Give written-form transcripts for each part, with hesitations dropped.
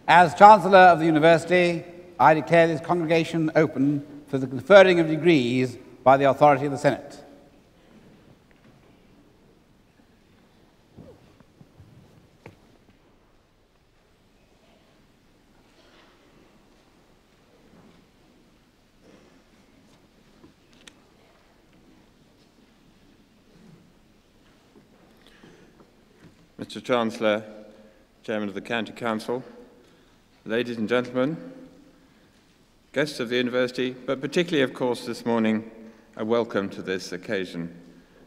As Chancellor of the University, I declare this congregation open for the conferring of degrees by the authority of the Senate. Mr. Chancellor, Chairman of the County Council, ladies and gentlemen, guests of the University, but particularly, of course, this morning, a welcome to this occasion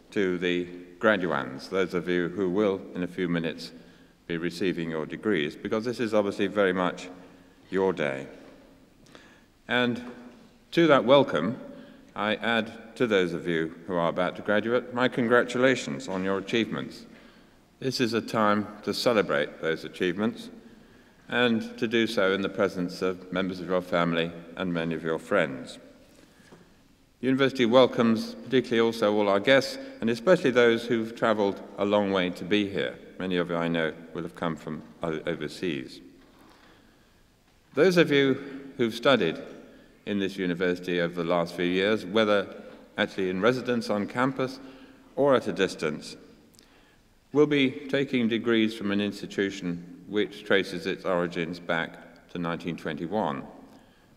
to the graduands, those of you who will, in a few minutes, be receiving your degrees, because this is obviously very much your day. And to that welcome, I add to those of you who are about to graduate my congratulations on your achievements. This is a time to celebrate those achievements and to do so in the presence of members of your family and many of your friends. The University welcomes particularly also all our guests, and especially those who've travelled a long way to be here. Many of you, I know, will have come from overseas. Those of you who've studied in this university over the last few years, whether actually in residence on campus or at a distance, will be taking degrees from an institution which traces its origins back to 1921,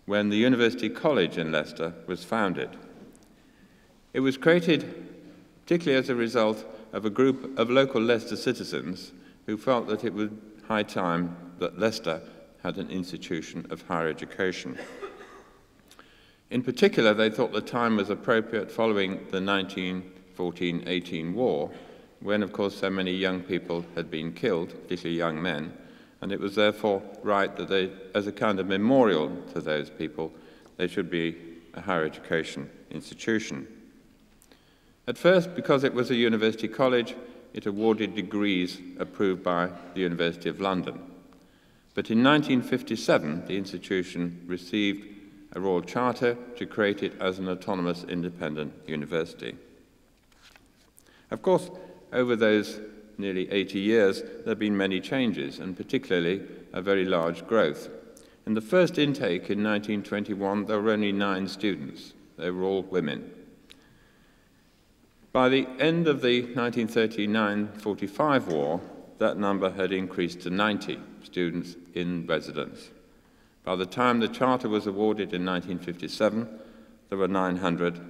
when the University College in Leicester was founded. It was created particularly as a result of a group of local Leicester citizens who felt that it was high time that Leicester had an institution of higher education. In particular, they thought the time was appropriate following the 1914-18 war, when, of course, so many young people had been killed, particularly young men, and it was therefore right that they, as a kind of memorial to those people, they should be a higher education institution. At first, because it was a university college, it awarded degrees approved by the University of London. But in 1957, the institution received a royal charter to create it as an autonomous independent university. Of course, over those nearly 80 years, there have been many changes, and particularly a very large growth. In the first intake in 1921, there were only 9 students. They were all women. By the end of the 1939-45 war, that number had increased to 90 students in residence. By the time the charter was awarded in 1957, there were 900.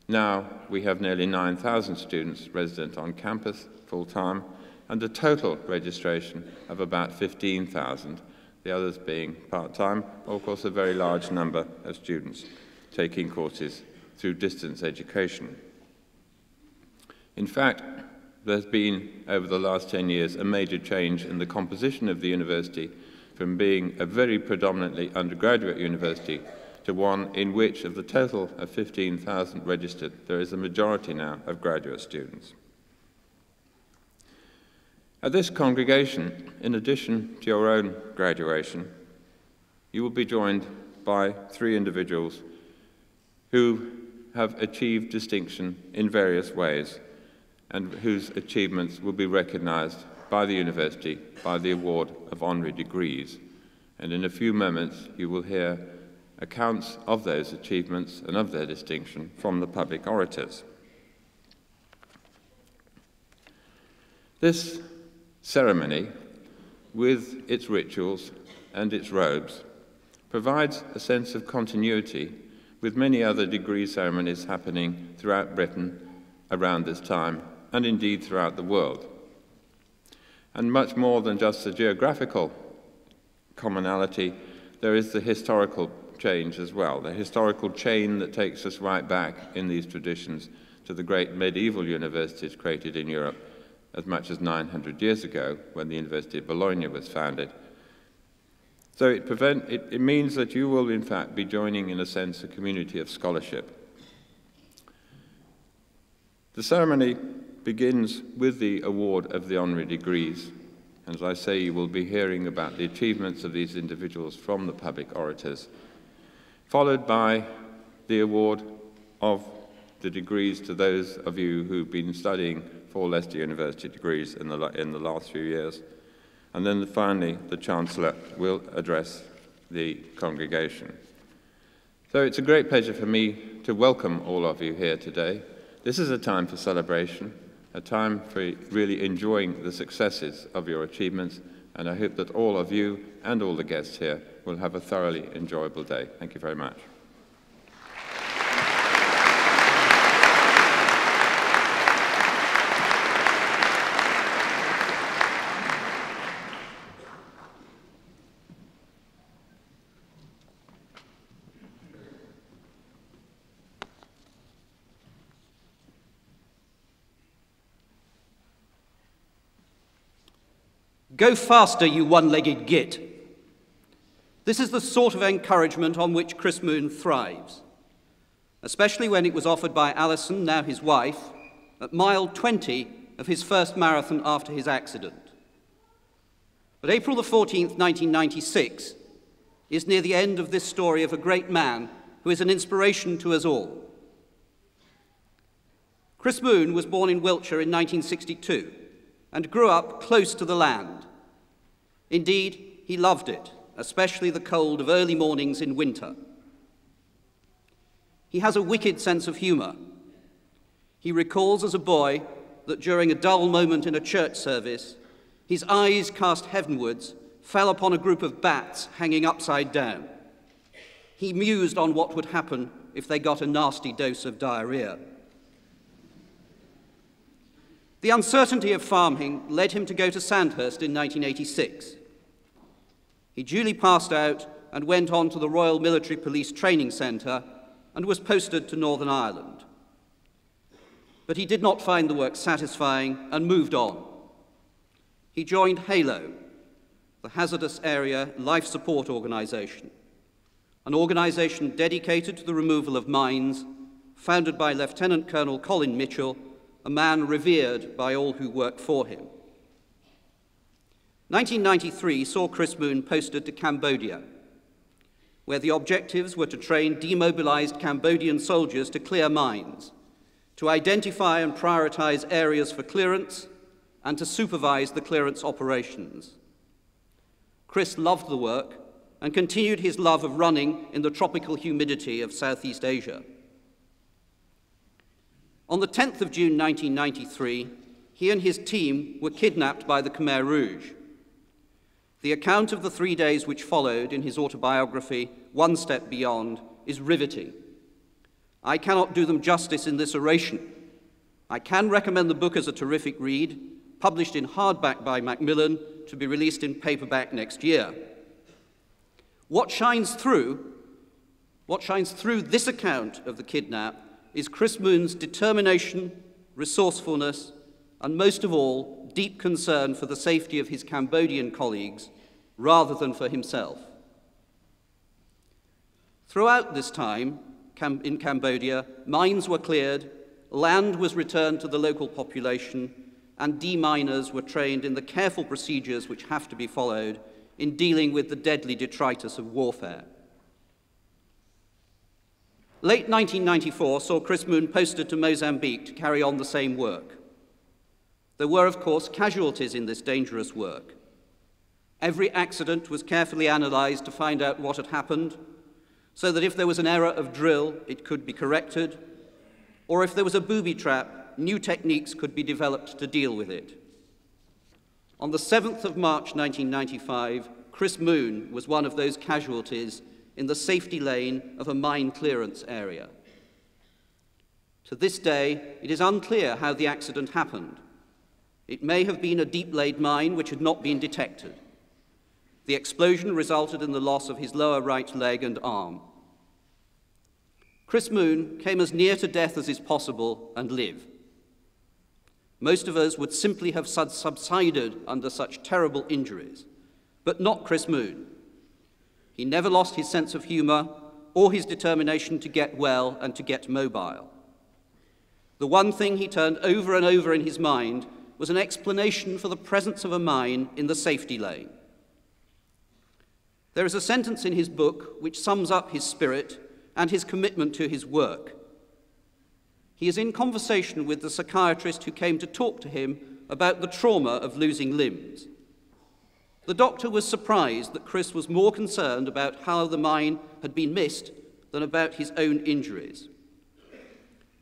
Now we have nearly 9,000 students resident on campus full-time, and a total registration of about 15,000, the others being part-time, or of course a very large number of students taking courses through distance education. In fact, there's been, over the last 10 years, a major change in the composition of the university from being a very predominantly undergraduate university to one in which, of the total of 15,000 registered, there is a majority now of graduate students. At this congregation, in addition to your own graduation, you will be joined by 3 individuals who have achieved distinction in various ways and whose achievements will be recognized by the university by the award of honorary degrees. And in a few moments, you will hear accounts of those achievements and of their distinction from the public orators. This ceremony, with its rituals and its robes, provides a sense of continuity with many other degree ceremonies happening throughout Britain around this time, and indeed throughout the world. And much more than just the geographical commonality, there is the historical change as well, the historical chain that takes us right back in these traditions to the great medieval universities created in Europe as much as 900 years ago when the University of Bologna was founded. So it means that you will in fact be joining, in a sense, a community of scholarship. The ceremony begins with the award of the honorary degrees. And as I say, you will be hearing about the achievements of these individuals from the public orators, followed by the award of the degrees to those of you who've been studying for Leicester University degrees in the last few years, and then finally the Chancellor will address the congregation. So it's a great pleasure for me to welcome all of you here today. This is a time for celebration, a time for really enjoying the successes of your achievements, and I hope that all of you and all the guests here will have a thoroughly enjoyable day. Thank you very much. Go faster, you one-legged git. This is the sort of encouragement on which Chris Moon thrives, especially when it was offered by Alison, now his wife, at mile 20 of his first marathon after his accident. But April the 14th, 1996, is near the end of this story of a great man who is an inspiration to us all. Chris Moon was born in Wiltshire in 1962 and grew up close to the land. Indeed, he loved it, especially the cold of early mornings in winter. He has a wicked sense of humor. He recalls as a boy that during a dull moment in a church service, his eyes cast heavenwards fell upon a group of bats hanging upside down. He mused on what would happen if they got a nasty dose of diarrhea. The uncertainty of farming led him to go to Sandhurst in 1986. He duly passed out and went on to the Royal Military Police Training Centre and was posted to Northern Ireland. But he did not find the work satisfying and moved on. He joined HALO, the Hazardous Area Life Support Organisation, an organisation dedicated to the removal of mines, founded by Lieutenant Colonel Colin Mitchell, a man revered by all who worked for him. 1993 saw Chris Moon posted to Cambodia, where the objectives were to train demobilized Cambodian soldiers to clear mines, to identify and prioritize areas for clearance, and to supervise the clearance operations. Chris loved the work and continued his love of running in the tropical humidity of Southeast Asia. On the 10th of June 1993, he and his team were kidnapped by the Khmer Rouge. The account of the 3 days which followed in his autobiography, One Step Beyond, is riveting. I cannot do them justice in this oration. I can recommend the book as a terrific read, published in hardback by Macmillan, to be released in paperback next year. What shines through this account of the kidnap is Chris Moon's determination, resourcefulness, and most of all, deep concern for the safety of his Cambodian colleagues rather than for himself. Throughout this time in Cambodia, mines were cleared, land was returned to the local population, and deminers were trained in the careful procedures which have to be followed in dealing with the deadly detritus of warfare. Late 1994 saw Chris Moon posted to Mozambique to carry on the same work. There were, of course, casualties in this dangerous work. Every accident was carefully analysed to find out what had happened, so that if there was an error of drill, it could be corrected, or if there was a booby trap, new techniques could be developed to deal with it. On the 7th of March 1995, Chris Moon was one of those casualties in the safety lane of a mine clearance area. To this day, it is unclear how the accident happened. It may have been a deep-laid mine which had not been detected. The explosion resulted in the loss of his lower right leg and arm. Chris Moon came as near to death as is possible and lived. Most of us would simply have subsided under such terrible injuries, but not Chris Moon. He never lost his sense of humor or his determination to get well and to get mobile. The one thing he turned over and over in his mind was an explanation for the presence of a mine in the safety lane. There is a sentence in his book which sums up his spirit and his commitment to his work. He is in conversation with the psychiatrist who came to talk to him about the trauma of losing limbs. The doctor was surprised that Chris was more concerned about how the mine had been missed than about his own injuries.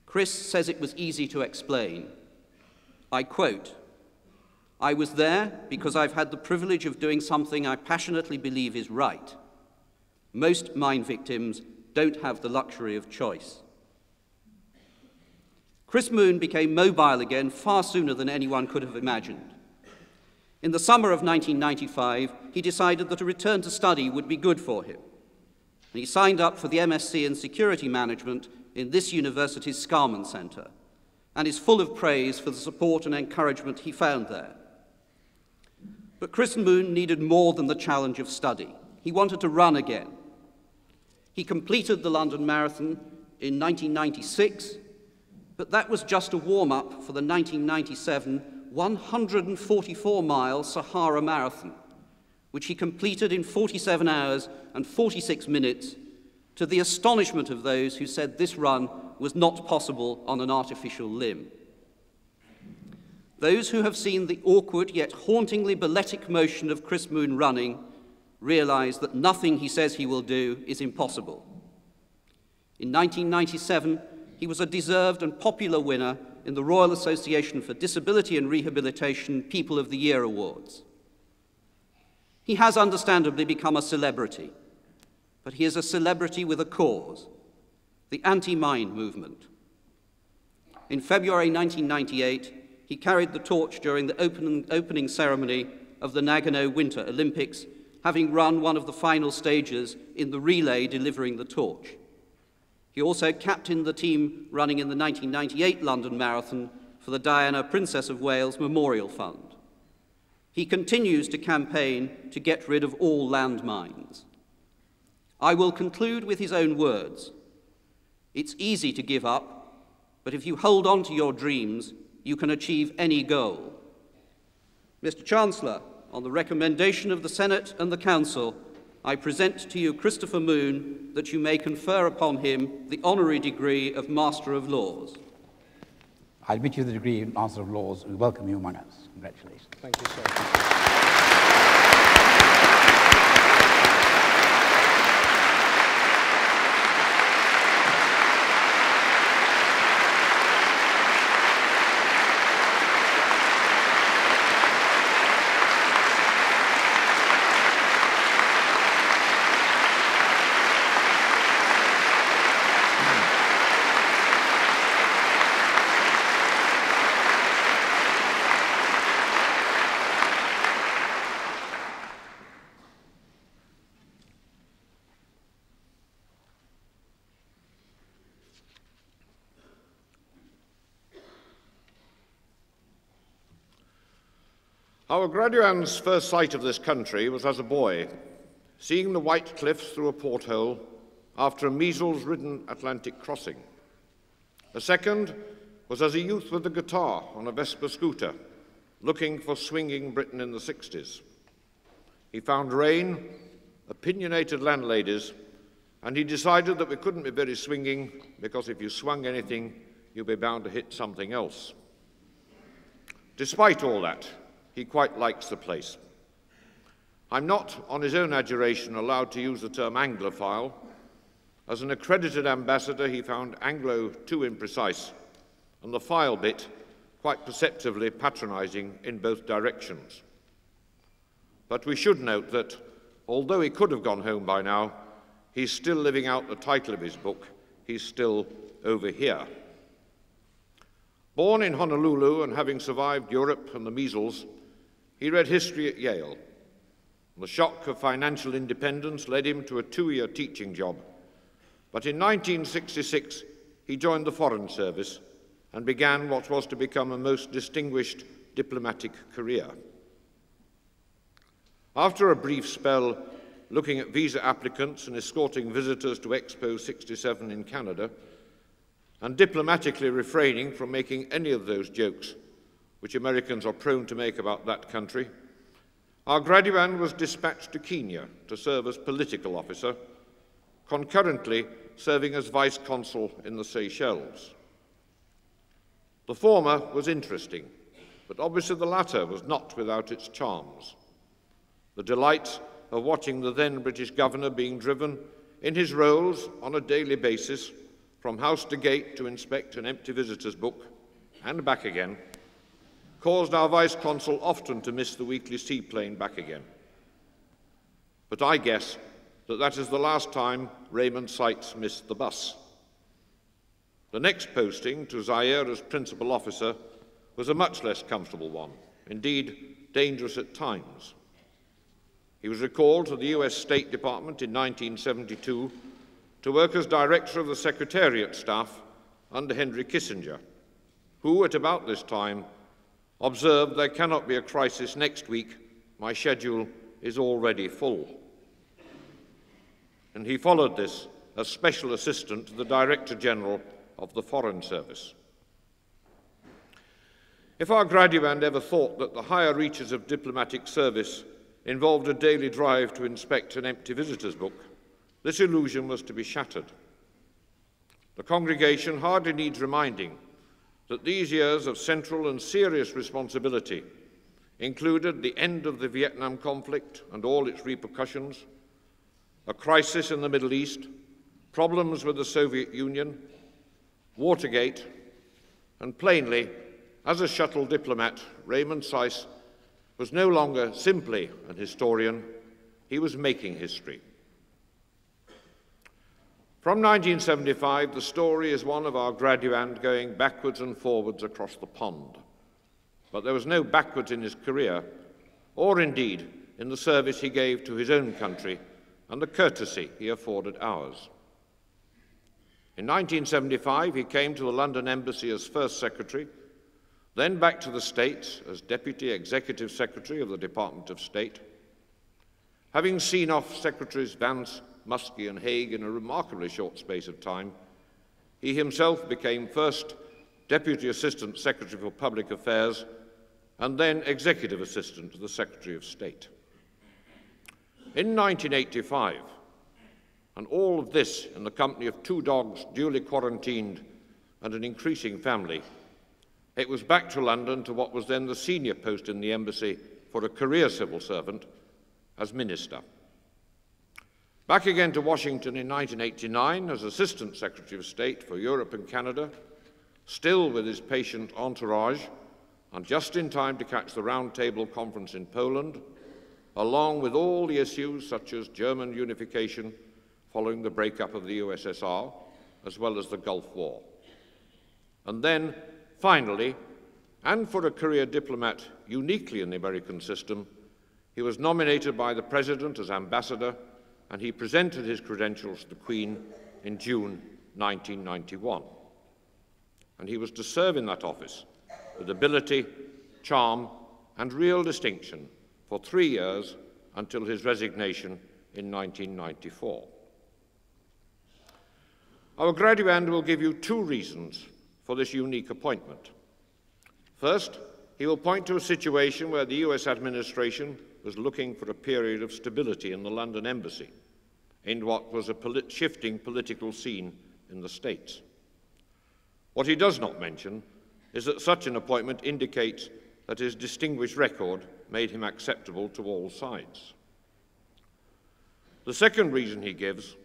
Chris says it was easy to explain. I quote, "I was there because I've had the privilege of doing something I passionately believe is right. Most mine victims don't have the luxury of choice." Chris Moon became mobile again far sooner than anyone could have imagined. In the summer of 1995, he decided that a return to study would be good for him. And he signed up for the MSc in Security Management in this university's Scarman Centre, and is full of praise for the support and encouragement he found there. But Chris Moon needed more than the challenge of study. He wanted to run again. He completed the London Marathon in 1996, but that was just a warm-up for the 1997 144-mile Sahara Marathon, which he completed in 47 hours and 46 minutes, to the astonishment of those who said this run was not possible on an artificial limb. Those who have seen the awkward yet hauntingly balletic motion of Chris Moon running realize that nothing he says he will do is impossible. In 1997, he was a deserved and popular winner in the Royal Association for Disability and Rehabilitation People of the Year Awards. He has understandably become a celebrity, but he is a celebrity with a cause, the anti-mine movement. In February 1998, he carried the torch during the opening ceremony of the Nagano Winter Olympics, having run one of the final stages in the relay delivering the torch. He also captained the team running in the 1998 London Marathon for the Diana, Princess of Wales Memorial Fund. He continues to campaign to get rid of all landmines. I will conclude with his own words. It's easy to give up, but if you hold on to your dreams, you can achieve any goal. Mr. Chancellor, on the recommendation of the Senate and the Council, I present to you Christopher Moon, that you may confer upon him the honorary degree of Master of Laws. I admit you the degree of Master of Laws. We welcome you among us. Congratulations. Thank you, sir. Our graduande's first sight of this country was as a boy, seeing the white cliffs through a porthole after a measles-ridden Atlantic crossing. A second was as a youth with a guitar on a Vespa scooter, looking for swinging Britain in the 60s. He found rain, opinionated landladies, and he decided that we couldn't be very swinging because if you swung anything, you'd be bound to hit something else. Despite all that, he quite likes the place. I'm not, on his own adjuration, allowed to use the term Anglophile. As an accredited ambassador, he found Anglo too imprecise, and the file bit quite perceptively patronizing in both directions. But we should note that, although he could have gone home by now, he's still living out the title of his book, He's Still Over Here. Born in Honolulu and having survived Europe and the measles, he read history at Yale. The shock of financial independence led him to a 2-year teaching job. But in 1966, he joined the Foreign Service and began what was to become a most distinguished diplomatic career. After a brief spell looking at visa applicants and escorting visitors to Expo 67 in Canada, and diplomatically refraining from making any of those jokes which Americans are prone to make about that country, our graduand was dispatched to Kenya to serve as political officer, concurrently serving as vice consul in the Seychelles. The former was interesting, but obviously the latter was not without its charms. the delights of watching the then British governor being driven in his roles on a daily basis from house to gate to inspect an empty visitor's book and back again, caused our vice-consul often to miss the weekly seaplane back again. But I guess that is the last time Raymond Seitz missed the bus. The next posting to Zaire as principal officer was a much less comfortable one, indeed dangerous at times. He was recalled to the US State Department in 1972 to work as director of the Secretariat staff under Henry Kissinger, who at about this time observed, "There cannot be a crisis next week. My schedule is already full." And he followed this as Special Assistant to the Director General of the Foreign Service. If our graduand ever thought that the higher reaches of diplomatic service involved a daily drive to inspect an empty visitor's book, this illusion was to be shattered. The congregation hardly needs reminding that these years of central and serious responsibility included the end of the Vietnam conflict and all its repercussions, a crisis in the Middle East, problems with the Soviet Union, Watergate, and plainly, as a shuttle diplomat, Raymond Seitz was no longer simply an historian, he was making history. From 1975, the story is one of our graduand going backwards and forwards across the pond. But there was no backwards in his career, or indeed in the service he gave to his own country and the courtesy he afforded ours. In 1975, he came to the London Embassy as First Secretary, then back to the States as Deputy Executive Secretary of the Department of State. Having seen off Secretaries Vance, Muskie and Haig in a remarkably short space of time, he himself became first Deputy Assistant Secretary for Public Affairs and then Executive Assistant to the Secretary of State. In 1985, and all of this in the company of 2 dogs duly quarantined and an increasing family, it was back to London to what was then the senior post in the embassy for a career civil servant as Minister. Back again to Washington in 1989 as Assistant Secretary of State for Europe and Canada, still with his patient entourage, and just in time to catch the Round Table Conference in Poland, along with all the issues such as German unification following the breakup of the USSR, as well as the Gulf War. And then, finally, and for a career diplomat uniquely in the American system, he was nominated by the President as ambassador, and he presented his credentials to the Queen in June 1991. And he was to serve in that office with ability, charm, and real distinction for 3 years until his resignation in 1994. Our graduand will give you 2 reasons for this unique appointment. First, he will point to a situation where the US administration was looking for a period of stability in the London Embassy, in what was a shifting political scene in the States. What he does not mention is that such an appointment indicates that his distinguished record made him acceptable to all sides. The second reason he gives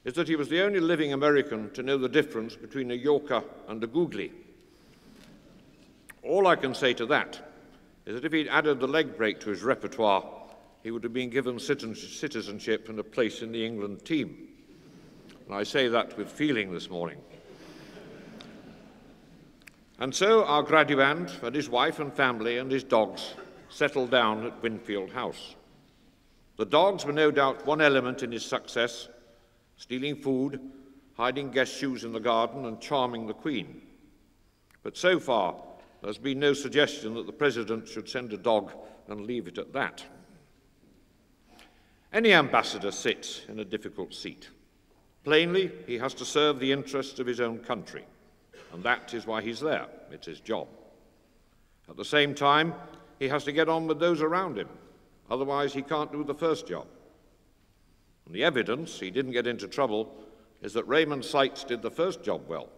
is that he was the only living American to know the difference between a Yorker and a Googly. All I can say to that is that if he'd added the leg break to his repertoire, he would have been given citizenship and a place in the England team. And I say that with feeling this morning. And so our graduand and his wife and family and his dogs settled down at Winfield House. The dogs were no doubt one element in his success, stealing food, hiding guest shoes in the garden, and charming the Queen. But so far, there's been no suggestion that the President should send a dog and leave it at that. Any ambassador sits in a difficult seat. Plainly, he has to serve the interests of his own country, and that is why he's there. It's his job. At the same time, he has to get on with those around him. Otherwise, he can't do the first job. And the evidence, he didn't get into trouble, is that Raymond Seitz did the first job well,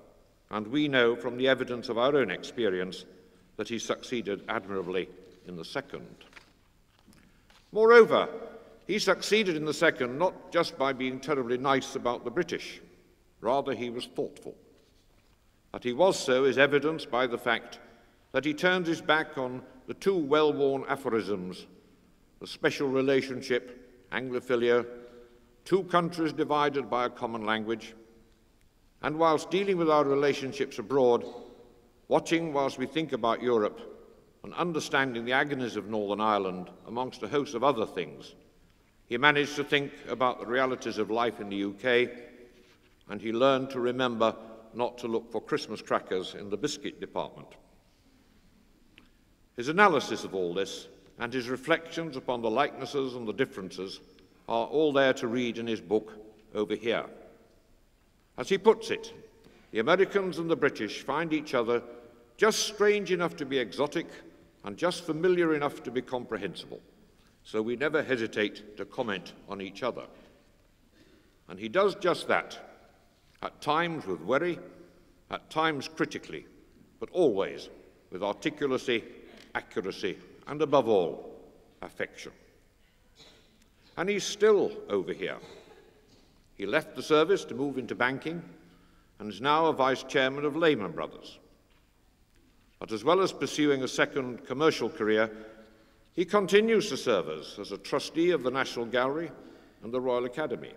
and we know from the evidence of our own experience that he succeeded admirably in the second. Moreover, he succeeded in the second not just by being terribly nice about the British, rather he was thoughtful. That he was so is evidenced by the fact that he turned his back on the two well-worn aphorisms, the special relationship, Anglophilia, two countries divided by a common language, and whilst dealing with our relationships abroad, watching whilst we think about Europe and understanding the agonies of Northern Ireland amongst a host of other things, he managed to think about the realities of life in the UK, and he learned to remember not to look for Christmas crackers in the biscuit department. His analysis of all this and his reflections upon the likenesses and the differences are all there to read in his book over here. As he puts it, the Americans and the British find each other just strange enough to be exotic and just familiar enough to be comprehensible, so we never hesitate to comment on each other. And he does just that, at times with worry, at times critically, but always with articulacy, accuracy, and above all, affection. And he's still over here. He left the service to move into banking and is now a vice chairman of Lehman Brothers. But as well as pursuing a second commercial career, he continues to serve us as a trustee of the National Gallery and the Royal Academy.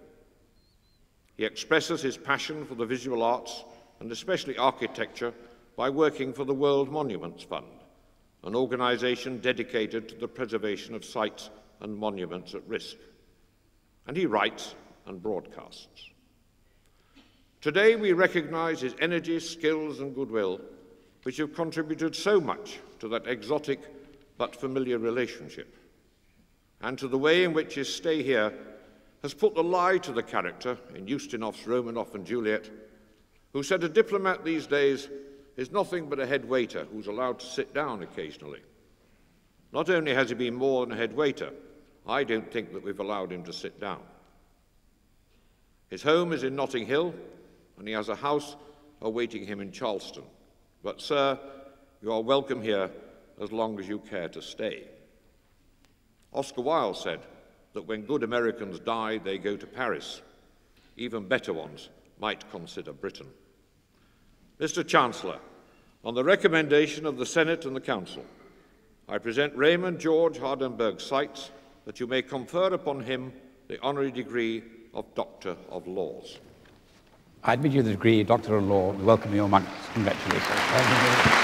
He expresses his passion for the visual arts and especially architecture by working for the World Monuments Fund, an organization dedicated to the preservation of sites and monuments at risk. And he writes and broadcasts. Today we recognize his energy, skills, and goodwill, which have contributed so much to that exotic but familiar relationship, and to the way in which his stay here has put the lie to the character in Ustinov's Romanoff and Juliet, who said a diplomat these days is nothing but a head waiter who's allowed to sit down occasionally. Not only has he been more than a head waiter, I don't think that we've allowed him to sit down. His home is in Notting Hill, and he has a house awaiting him in Charleston. But, sir, you are welcome here as long as you care to stay. Oscar Wilde said that when good Americans die, they go to Paris. Even better ones might consider Britain. Mr. Chancellor, on the recommendation of the Senate and the Council, I present Raymond George Hardenberg Seitz that you may confer upon him the honorary degree of Doctor of Laws. I admit you the degree of Doctor of Law. We welcome you amongst us. Congratulations.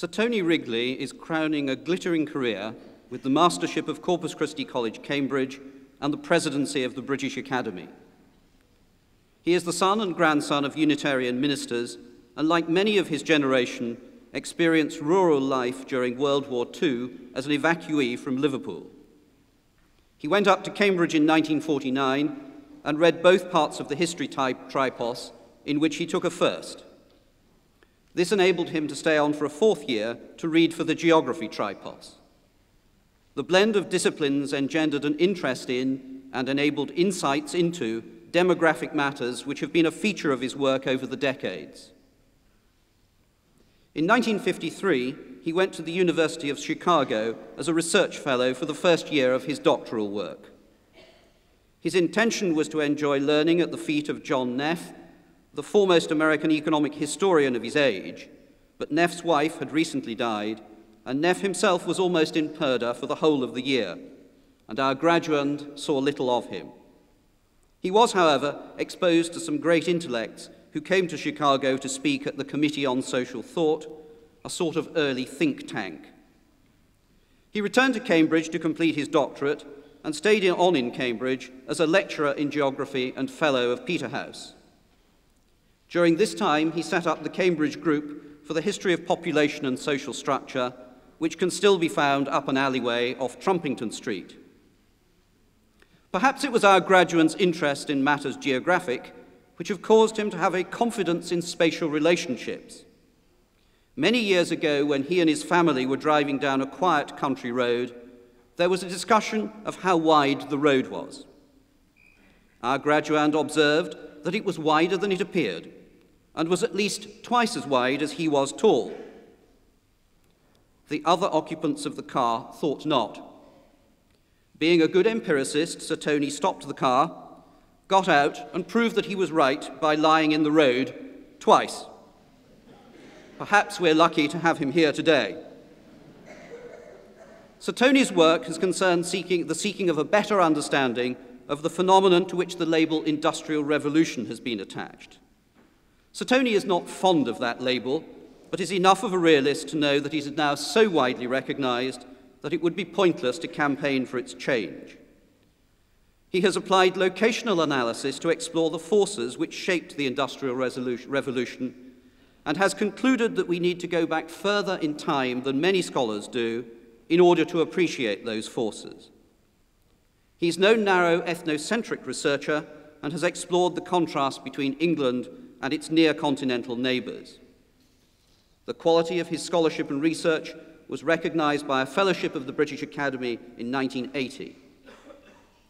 Sir Tony Wrigley is crowning a glittering career with the Mastership of Corpus Christi College, Cambridge, and the Presidency of the British Academy. He is the son and grandson of Unitarian ministers, and like many of his generation, experienced rural life during World War II as an evacuee from Liverpool. He went up to Cambridge in 1949 and read both parts of the history tripos, in which he took a first. This enabled him to stay on for a fourth year to read for the geography tripos. The blend of disciplines engendered an interest in and enabled insights into demographic matters which have been a feature of his work over the decades. In 1953, he went to the University of Chicago as a research fellow for the first year of his doctoral work. His intention was to enjoy learning at the feet of John Neff, the foremost American economic historian of his age, but Neff's wife had recently died, and Neff himself was almost in Purdah for the whole of the year, and our graduand saw little of him. He was, however, exposed to some great intellects who came to Chicago to speak at the Committee on Social Thought, a sort of early think tank. He returned to Cambridge to complete his doctorate and stayed on in Cambridge as a lecturer in geography and fellow of Peterhouse. During this time, he set up the Cambridge Group for the History of Population and Social Structure, which can still be found up an alleyway off Trumpington Street. Perhaps it was our graduante's interest in matters geographic which have caused him to have a confidence in spatial relationships. Many years ago, when he and his family were driving down a quiet country road, there was a discussion of how wide the road was. Our graduand observed that it was wider than it appeared, and was at least twice as wide as he was tall. The other occupants of the car thought not. Being a good empiricist, Sir Tony stopped the car, got out, and proved that he was right by lying in the road twice. Perhaps we're lucky to have him here today. Sir Tony's work has concerned the seeking of a better understanding of the phenomenon to which the label Industrial Revolution has been attached. Sir Tony is not fond of that label, but is enough of a realist to know that it is now so widely recognized that it would be pointless to campaign for its change. He has applied locational analysis to explore the forces which shaped the Industrial Revolution, and has concluded that we need to go back further in time than many scholars do in order to appreciate those forces. He's no narrow ethnocentric researcher and has explored the contrast between England and its near-continental neighbours. The quality of his scholarship and research was recognised by a fellowship of the British Academy in 1980.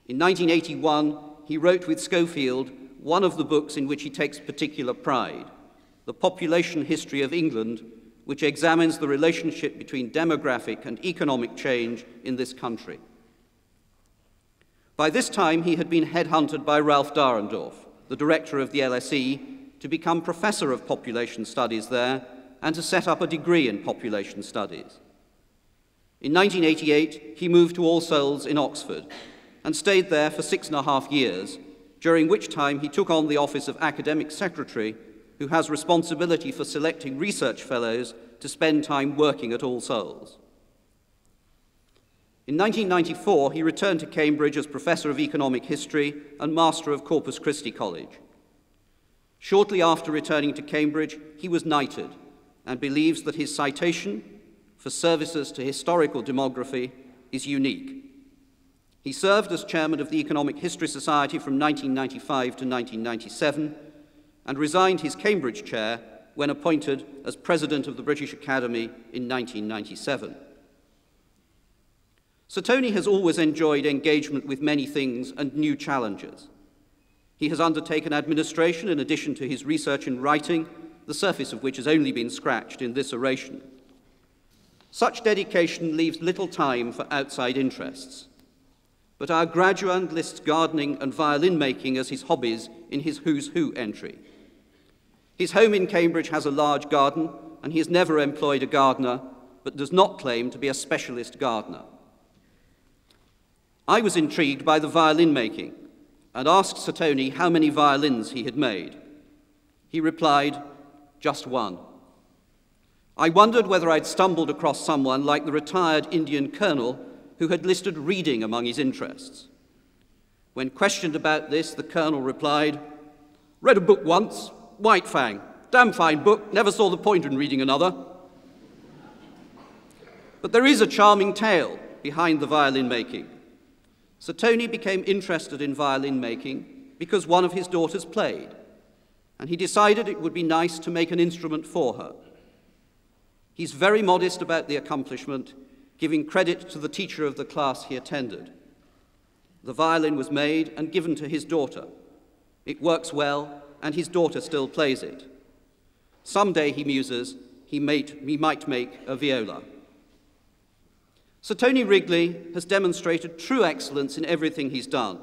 In 1981, he wrote with Schofield one of the books in which he takes particular pride, The Population History of England, which examines the relationship between demographic and economic change in this country. By this time, he had been headhunted by Ralph Dahrendorf, the director of the LSE, to become Professor of Population Studies there and to set up a degree in Population Studies. In 1988, he moved to All Souls in Oxford and stayed there for 6.5 years, during which time he took on the office of Academic Secretary, who has responsibility for selecting research fellows to spend time working at All Souls. In 1994, he returned to Cambridge as Professor of Economic History and Master of Corpus Christi College. Shortly after returning to Cambridge, he was knighted and believes that his citation for services to historical demography is unique. He served as chairman of the Economic History Society from 1995 to 1997 and resigned his Cambridge chair when appointed as president of the British Academy in 1997. Sir Tony has always enjoyed engagement with many things and new challenges. He has undertaken administration in addition to his research and writing, the surface of which has only been scratched in this oration. Such dedication leaves little time for outside interests. But our graduand lists gardening and violin making as his hobbies in his Who's Who entry. His home in Cambridge has a large garden, and he has never employed a gardener, but does not claim to be a specialist gardener. I was intrigued by the violin making and asked Sir Tony how many violins he had made. He replied, "Just one." I wondered whether I'd stumbled across someone like the retired Indian colonel who had listed reading among his interests. When questioned about this, the colonel replied, "Read a book once, White Fang. Damn fine book, never saw the point in reading another." But there is a charming tale behind the violin making. Sir Tony became interested in violin making because one of his daughters played, and he decided it would be nice to make an instrument for her. He's very modest about the accomplishment, giving credit to the teacher of the class he attended. The violin was made and given to his daughter. It works well, and his daughter still plays it. Someday, he muses, he might make a viola. Sir Tony Wrigley has demonstrated true excellence in everything he's done,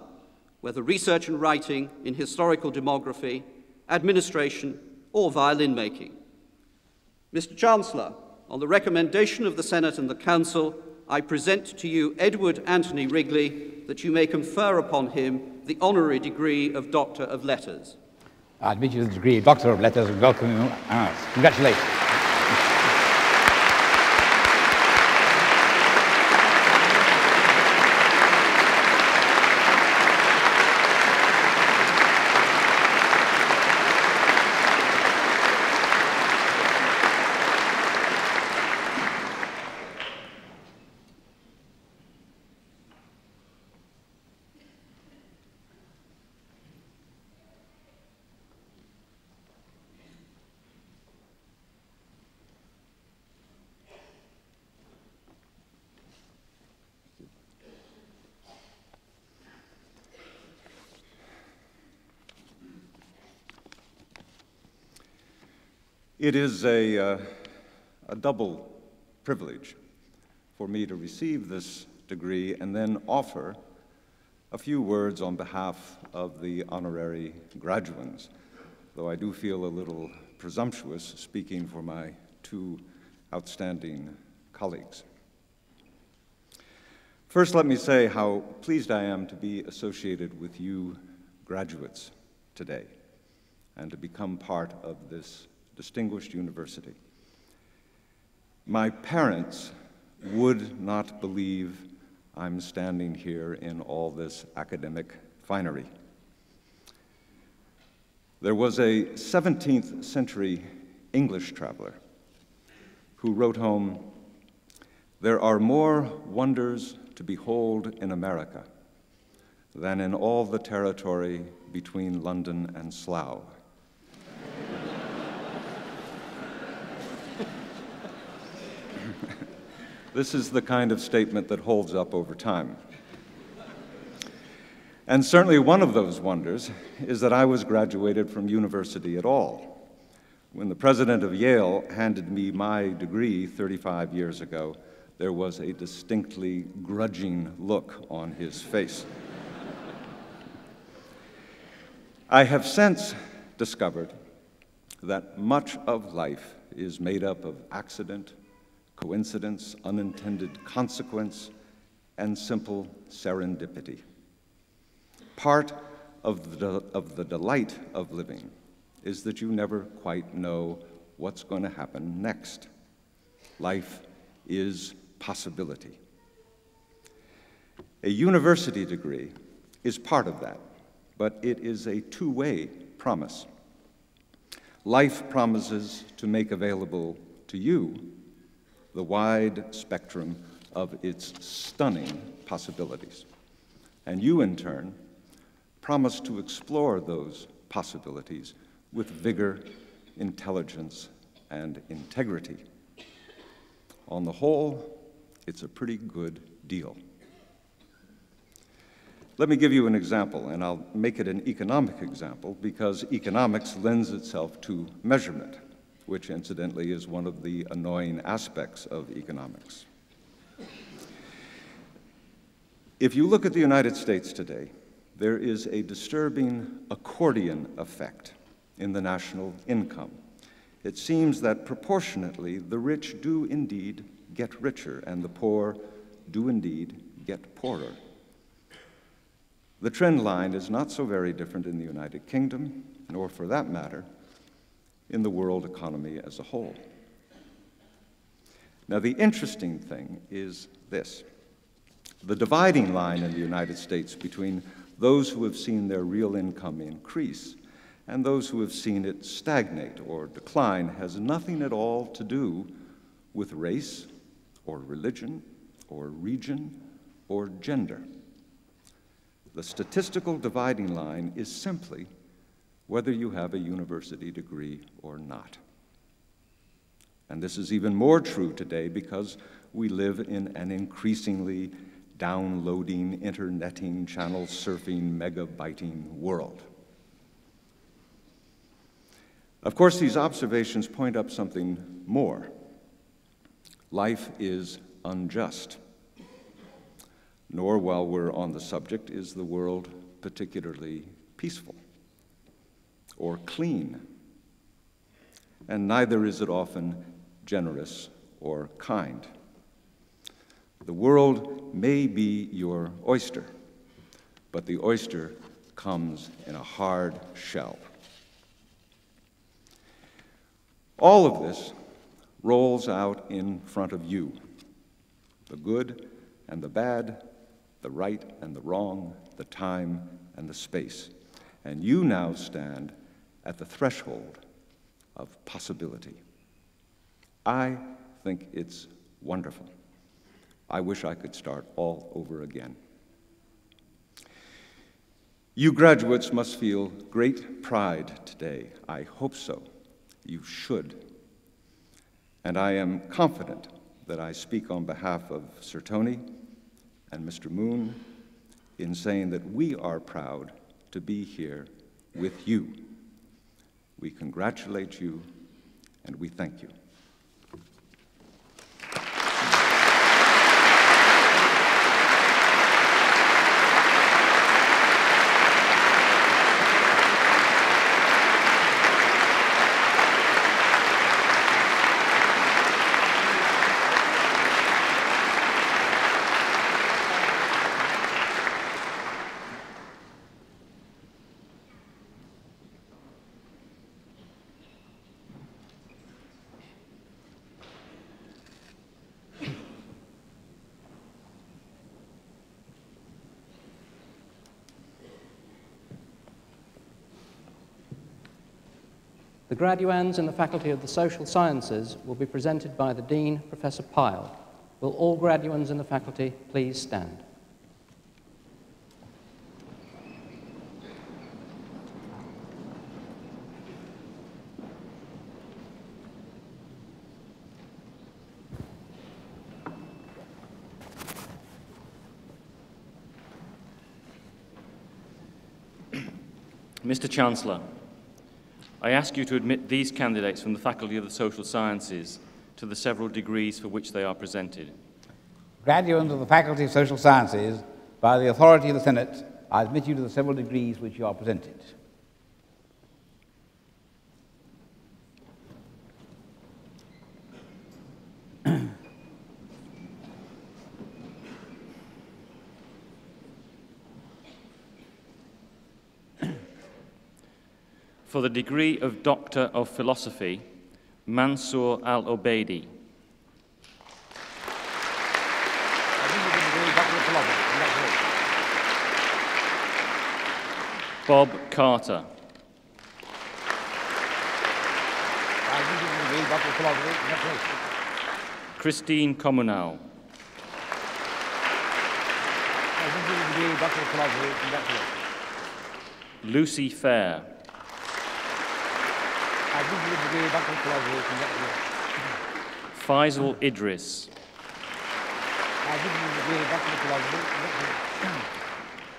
whether research and writing in historical demography, administration, or violin making. Mr. Chancellor, on the recommendation of the Senate and the Council, I present to you Edward Anthony Wrigley, that you may confer upon him the Honorary Degree of Doctor of Letters. I admit you the degree of Doctor of Letters and welcome you. Congratulations. It is a double privilege for me to receive this degree and then offer a few words on behalf of the honorary graduands, though I do feel a little presumptuous speaking for my two outstanding colleagues. First, let me say how pleased I am to be associated with you graduates today and to become part of this distinguished university. My parents would not believe I'm standing here in all this academic finery. There was a 17th century English traveler who wrote home, "There are more wonders to behold in America than in all the territory between London and Slough." This is the kind of statement that holds up over time. And certainly one of those wonders is that I was graduated from university at all. When the president of Yale handed me my degree 35 years ago, there was a distinctly grudging look on his face. I have since discovered that much of life is made up of accident, coincidence, unintended consequence, and simple serendipity. Part of the delight of living is that you never quite know what's going to happen next. Life is possibility. A university degree is part of that, but it is a two-way promise. Life promises to make available to you the wide spectrum of its stunning possibilities. And you, in turn, promise to explore those possibilities with vigor, intelligence, and integrity. On the whole, it's a pretty good deal. Let me give you an example, and I'll make it an economic example because economics lends itself to measurement, which incidentally is one of the annoying aspects of economics. If you look at the United States today, there is a disturbing accordion effect in the national income. It seems that proportionately the rich do indeed get richer and the poor do indeed get poorer. The trend line is not so very different in the United Kingdom, nor for that matter, in the world economy as a whole. Now, the interesting thing is this. The dividing line in the United States between those who have seen their real income increase and those who have seen it stagnate or decline has nothing at all to do with race or religion or region or gender. The statistical dividing line is simply whether you have a university degree or not. And this is even more true today because we live in an increasingly downloading, interneting, channel surfing, megabyting world. Of course, these observations point up something more. Life is unjust. Nor, while we're on the subject, is the world particularly peaceful or clean, and neither is it often generous or kind. The world may be your oyster, but the oyster comes in a hard shell. All of this rolls out in front of you, the good and the bad, the right and the wrong, the time and the space, and you now stand at the threshold of possibility. I think it's wonderful. I wish I could start all over again. You graduates must feel great pride today. I hope so. You should. And I am confident that I speak on behalf of Sir Tony and Mr. Moon in saying that we are proud to be here with you. We congratulate you and we thank you. The graduands in the Faculty of the Social Sciences will be presented by the Dean, Professor Pyle. Will all graduands in the faculty please stand? Mr. Chancellor, I ask you to admit these candidates from the Faculty of the Social Sciences to the several degrees for which they are presented. Graduates of the Faculty of Social Sciences, by the authority of the Senate, I admit you to the several degrees which you are presented. For the degree of Doctor of Philosophy, Mansour Al-Obeidi. Bob Carter. Christine Communal. Lucy Fair. Faisal Idris.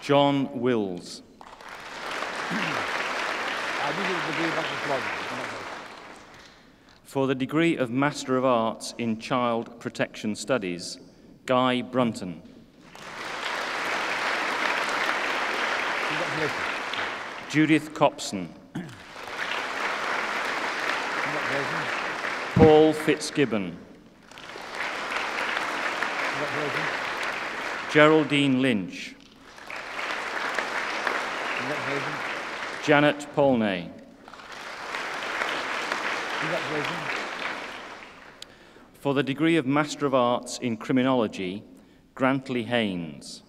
John Wills. For the degree of Master of Arts in Child Protection Studies, Guy Brunton. Judith Copson. Paul Fitzgibbon. Geraldine Lynch. Janet Polnay. For the degree of Master of Arts in Criminology, Grantley Haynes.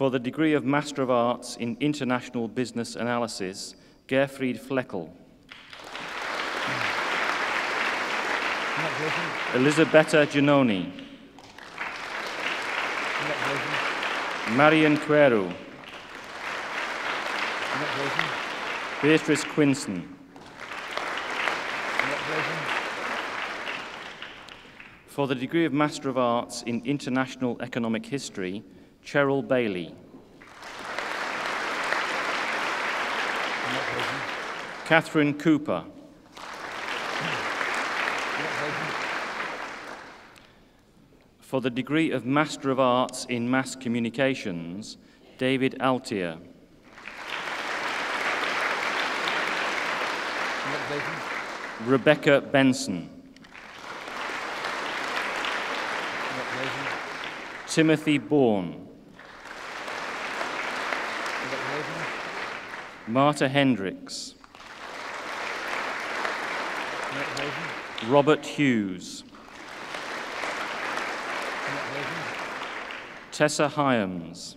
For the degree of Master of Arts in International Business Analysis, Gerfried Fleckel. Elisabetta Giannoni. Marion Queru. Beatrice Quinson. For the degree of Master of Arts in International Economic History, Cheryl Bailey. Catherine Cooper. For the degree of Master of Arts in Mass Communications, David Altier. Rebecca Benson. Timothy Bourne. Marta Hendricks. Robert Hughes. Tessa Hyams.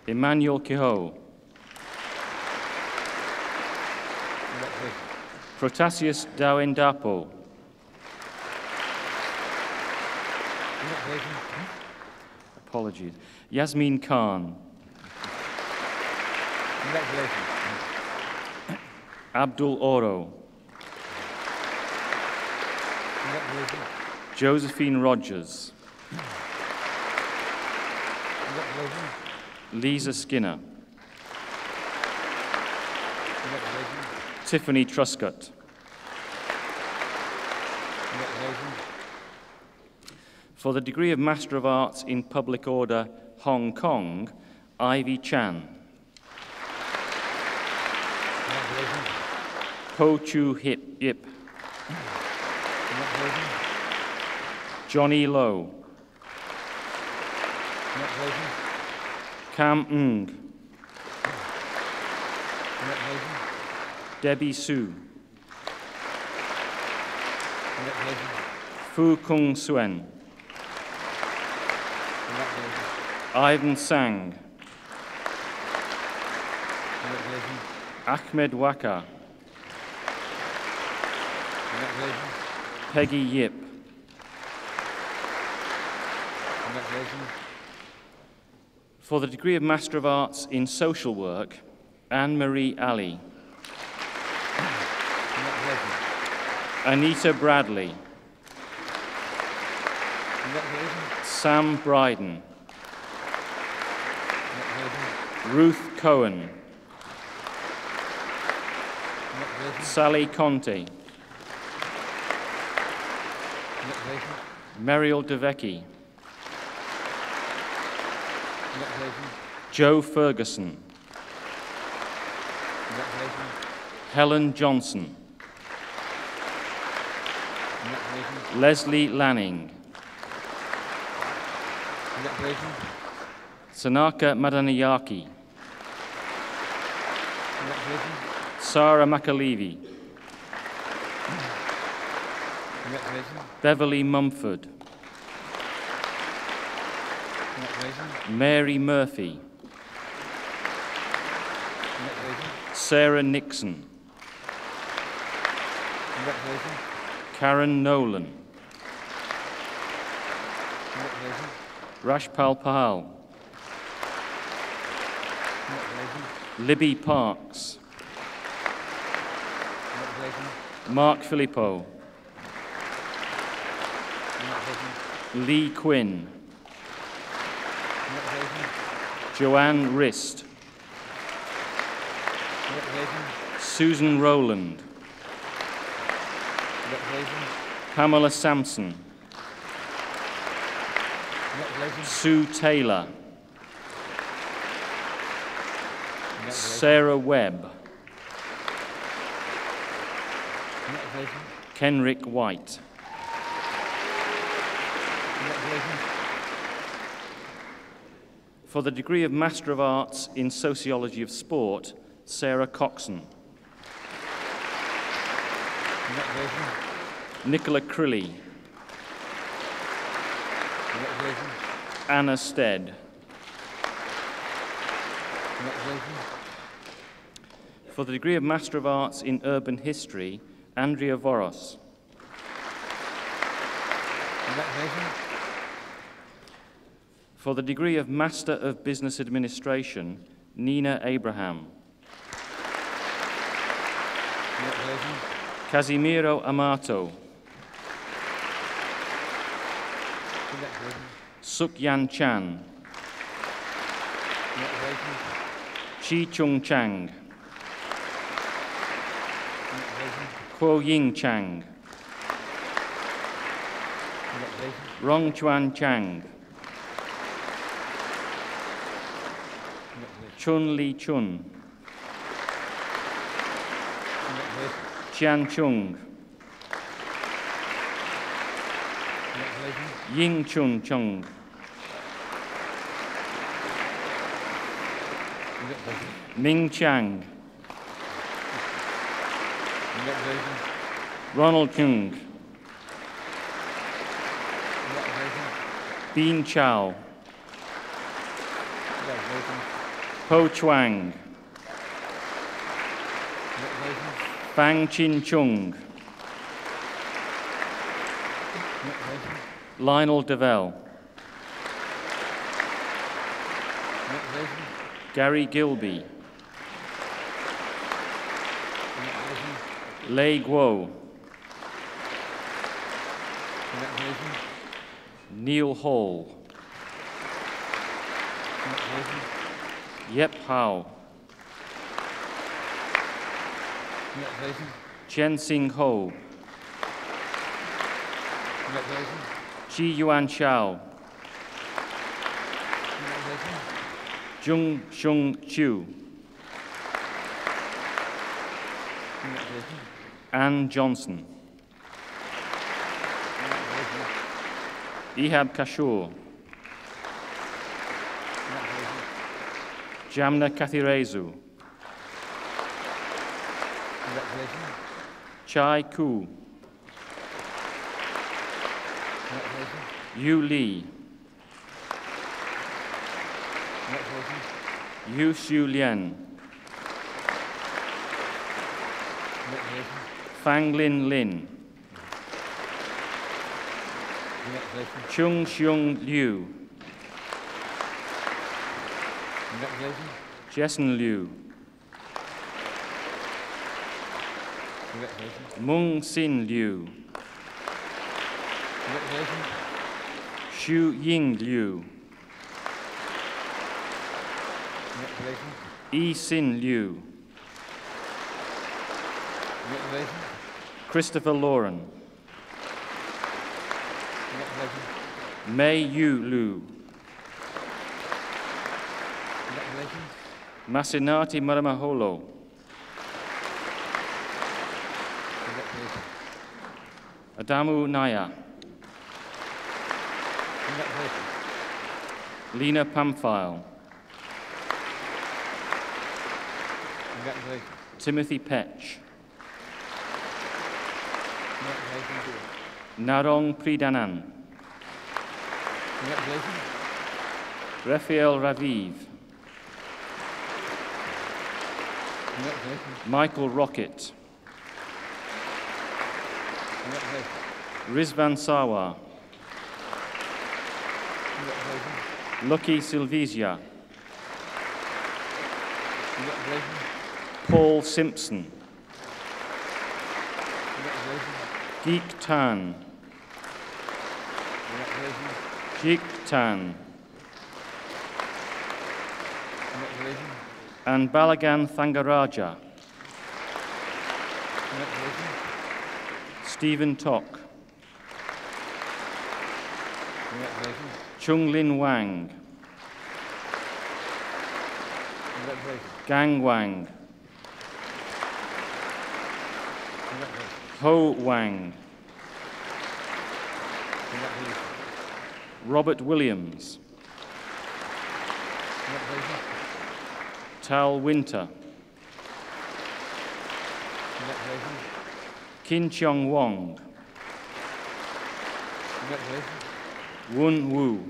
Emmanuel Kehoe. Protasius Dawendapo. Apologies. Yasmin Khan. Abdul Oro. Josephine Rogers. Lisa Skinner. Tiffany Truscott. For the degree of Master of Arts in Public Order, Hong Kong, Ivy Chan. Po Chu Hip Yip. Johnny Lowe. Cam Ng. Debbie Su. Fu Kung Suen. Ivan Sang. Ahmed Waka. Peggy Yip. For the degree of Master of Arts in Social Work, Anne-Marie Ali. Anita Bradley. Sam Bryden. Ruth Cohen. Sally Conte. Muriel DeVecchi. Joe Ferguson. Helen Johnson. Leslie Lanning. Sanaka Madanayaki. Sarah McAlevey. Beverly Mumford. Mary Murphy. Sarah Nixon. Karen Nolan. Rashpal Pahal. Libby Parks. Mark Filippo. Lee Quinn. Joanne Rist. Susan Rowland. Pamela Sampson. Sue Taylor. Sarah Webb. Kenrick White. For the degree of Master of Arts in Sociology of Sport, Sarah Coxon. Nicola Crilly. Anna Stead. For the degree of Master of Arts in Urban History, Andrea Voros. For the degree of Master of Business Administration, Nina Abraham. Casimiro Amato. Suk Yan Chan. Chi Chung Chang. Kuo Ying Chang. Rong Chuan Chang. Chun Li Chun. Chian Chung. Ying Chun Chung. Ming Chang. Ronald Chung. Bean Chow. Po Chuang. Fang Chin Chung. Lionel Devell. Gary Gilby. Lei Guo. Neil Hall. Congratulations. Yep Hao, Congratulations. Chen Sing Ho, Congratulations. Chi Yuan Chao, Congratulations. Jung Shung Chu, Congratulations. Ann Johnson, Congratulations. Ihab Kashur, Congratulations. Jamna Kathirezu, Congratulations. Chai Ku, Congratulations. Yu Li, Congratulations. Yu Xiu Lian, Congratulations. Fang Lin Lin, Congratulations. Chung Xiong Liu, Congratulations. Jessen Liu, Congratulations. Mung Sin Liu, Congratulations. Xu Ying Liu, Congratulations. Yi Sin Liu, Congratulations. Christopher Lauren, Congratulations. Mei Yu Lu, Congratulations. Masinati Maramaholo, Congratulations. Adamu Naya, Congratulations. Lena Pamphile, Congratulations. Timothy Petch, Congratulations. Narong Pridanan, Congratulations. Raphael Raviv, Congratulations. Michael Rocket, Congratulations. Rizvan Sawa, Congratulations. Lucky Silvesia, Congratulations. Paul Simpson, Congratulations. Geek Tan, Congratulations. Jik Tan, Congratulations. and Balagan Thangaraja, Congratulations. Stephen Tok, Congratulations. Chung Lin Wang, Congratulations. Gang Wang, Congratulations. Ho Wang, Congratulations. Robert Williams, Congratulations. Tal Winter, Congratulations. Kin Cheong Wong, Congratulations. Wun Wu,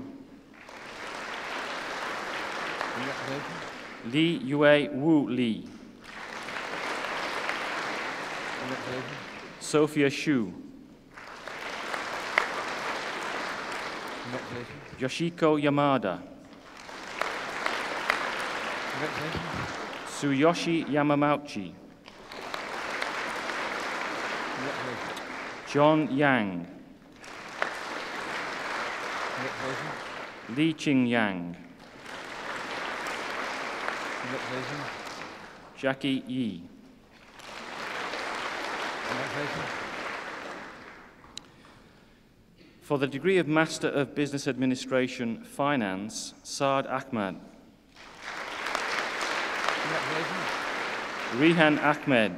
Congratulations. Li Yue Wu Li, Congratulations. Sophia Shu, Congratulations. Yoshiko Yamada, Congratulations. Tsuyoshi Yamamauchi, Congratulations. John Yang, Congratulations. Li Ching Yang, Congratulations. Jackie Yi. Congratulations. For the degree of Master of Business Administration, Finance, Saad Ahmad, Congratulations. Rihan Ahmed,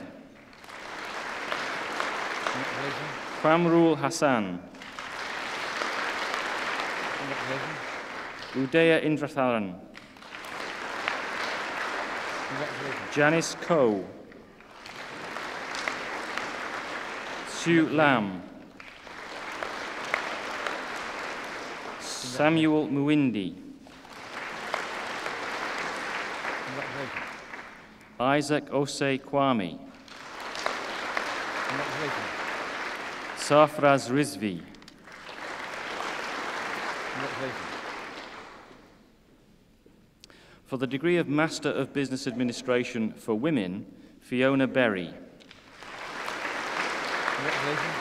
Congratulations. Kwamrul Hassan, Congratulations. Udaya Indratharan, Congratulations. Janice Koh, Sue Lam, Samuel Muindi, Congratulations. Isaac Osei Kwame, Congratulations. Safraz Rizvi, Congratulations. for the degree of Master of Business Administration for Women, Fiona Berry, Congratulations.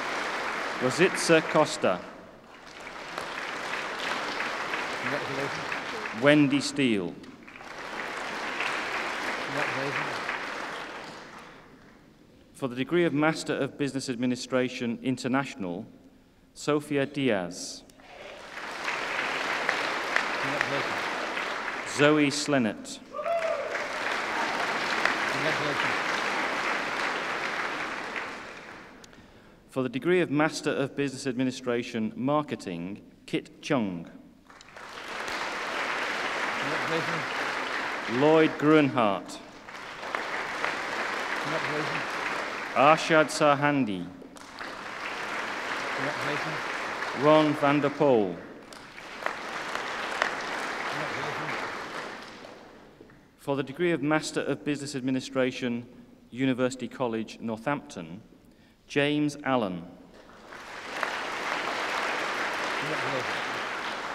Rositza Costa, Congratulations. Wendy Steele. For the degree of Master of Business Administration International, Sophia Diaz. Zoe Slennett. For the degree of Master of Business Administration Marketing, Kit Chung. Lloyd Gruenhart. Arshad Sarhandi. Ron van der Poel. For the degree of Master of Business Administration, University College, Northampton, James Allen.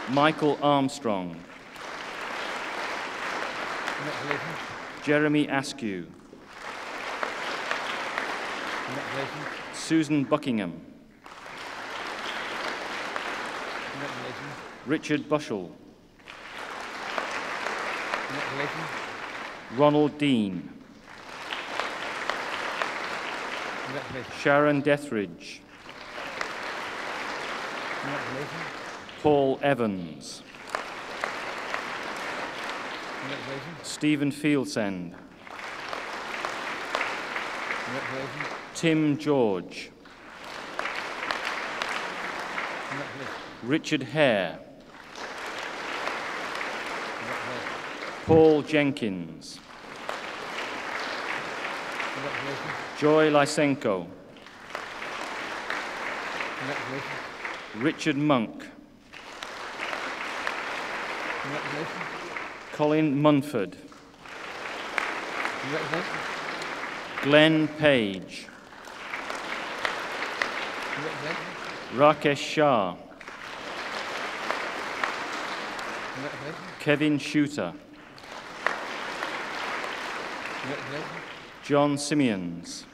Michael Armstrong. Jeremy Askew. Susan Buckingham. Richard Bushell. Ronald Dean. Sharon Dethridge. Paul Evans. Stephen Fieldsend. Tim George. Richard Hare. Paul Jenkins. Joy Lysenko. Richard Monk. Colin Munford. Glenn Page. Rakesh Shah. Kevin Shooter. John Simeons.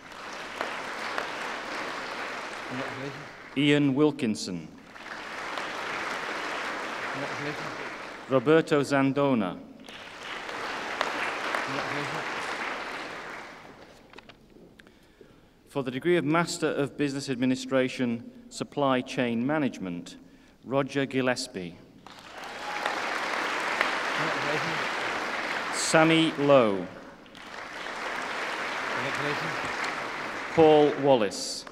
Ian Wilkinson. Roberto Zandona. For the degree of Master of Business Administration, Supply Chain Management, Roger Gillespie. Sammy Lowe. Paul Wallace.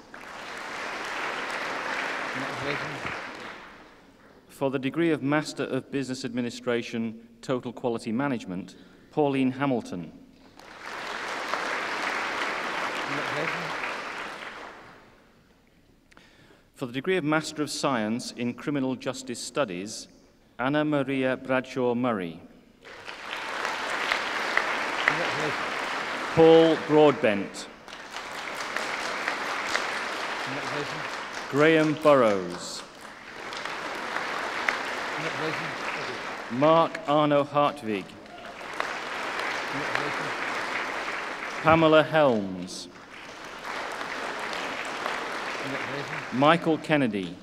For the degree of Master of Business Administration, Total Quality Management, Pauline Hamilton. For the degree of Master of Science in Criminal Justice Studies, Anna Maria Bradshaw Murray. Paul Broadbent. Graham Burrows. Mark Arno Hartwig. Pamela Helms. Michael Kennedy.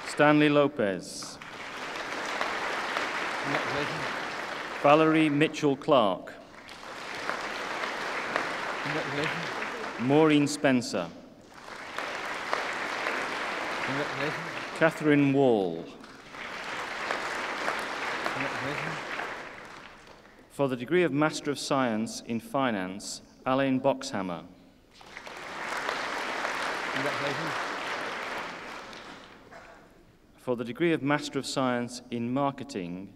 Stanley Lopez. Valerie Mitchell-Clark. Maureen Spencer. Catherine Wall. For the degree of Master of Science in Finance, Alain Boxhammer. For the degree of Master of Science in Marketing,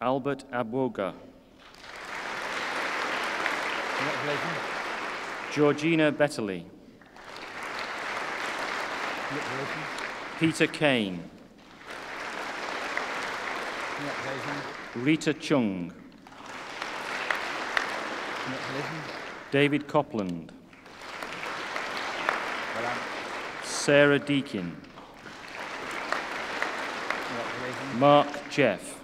Albert Abwoga. Georgina Betterley. Peter Kane. Rita Chung. David Copland. Sarah Deakin. Mark Jeff.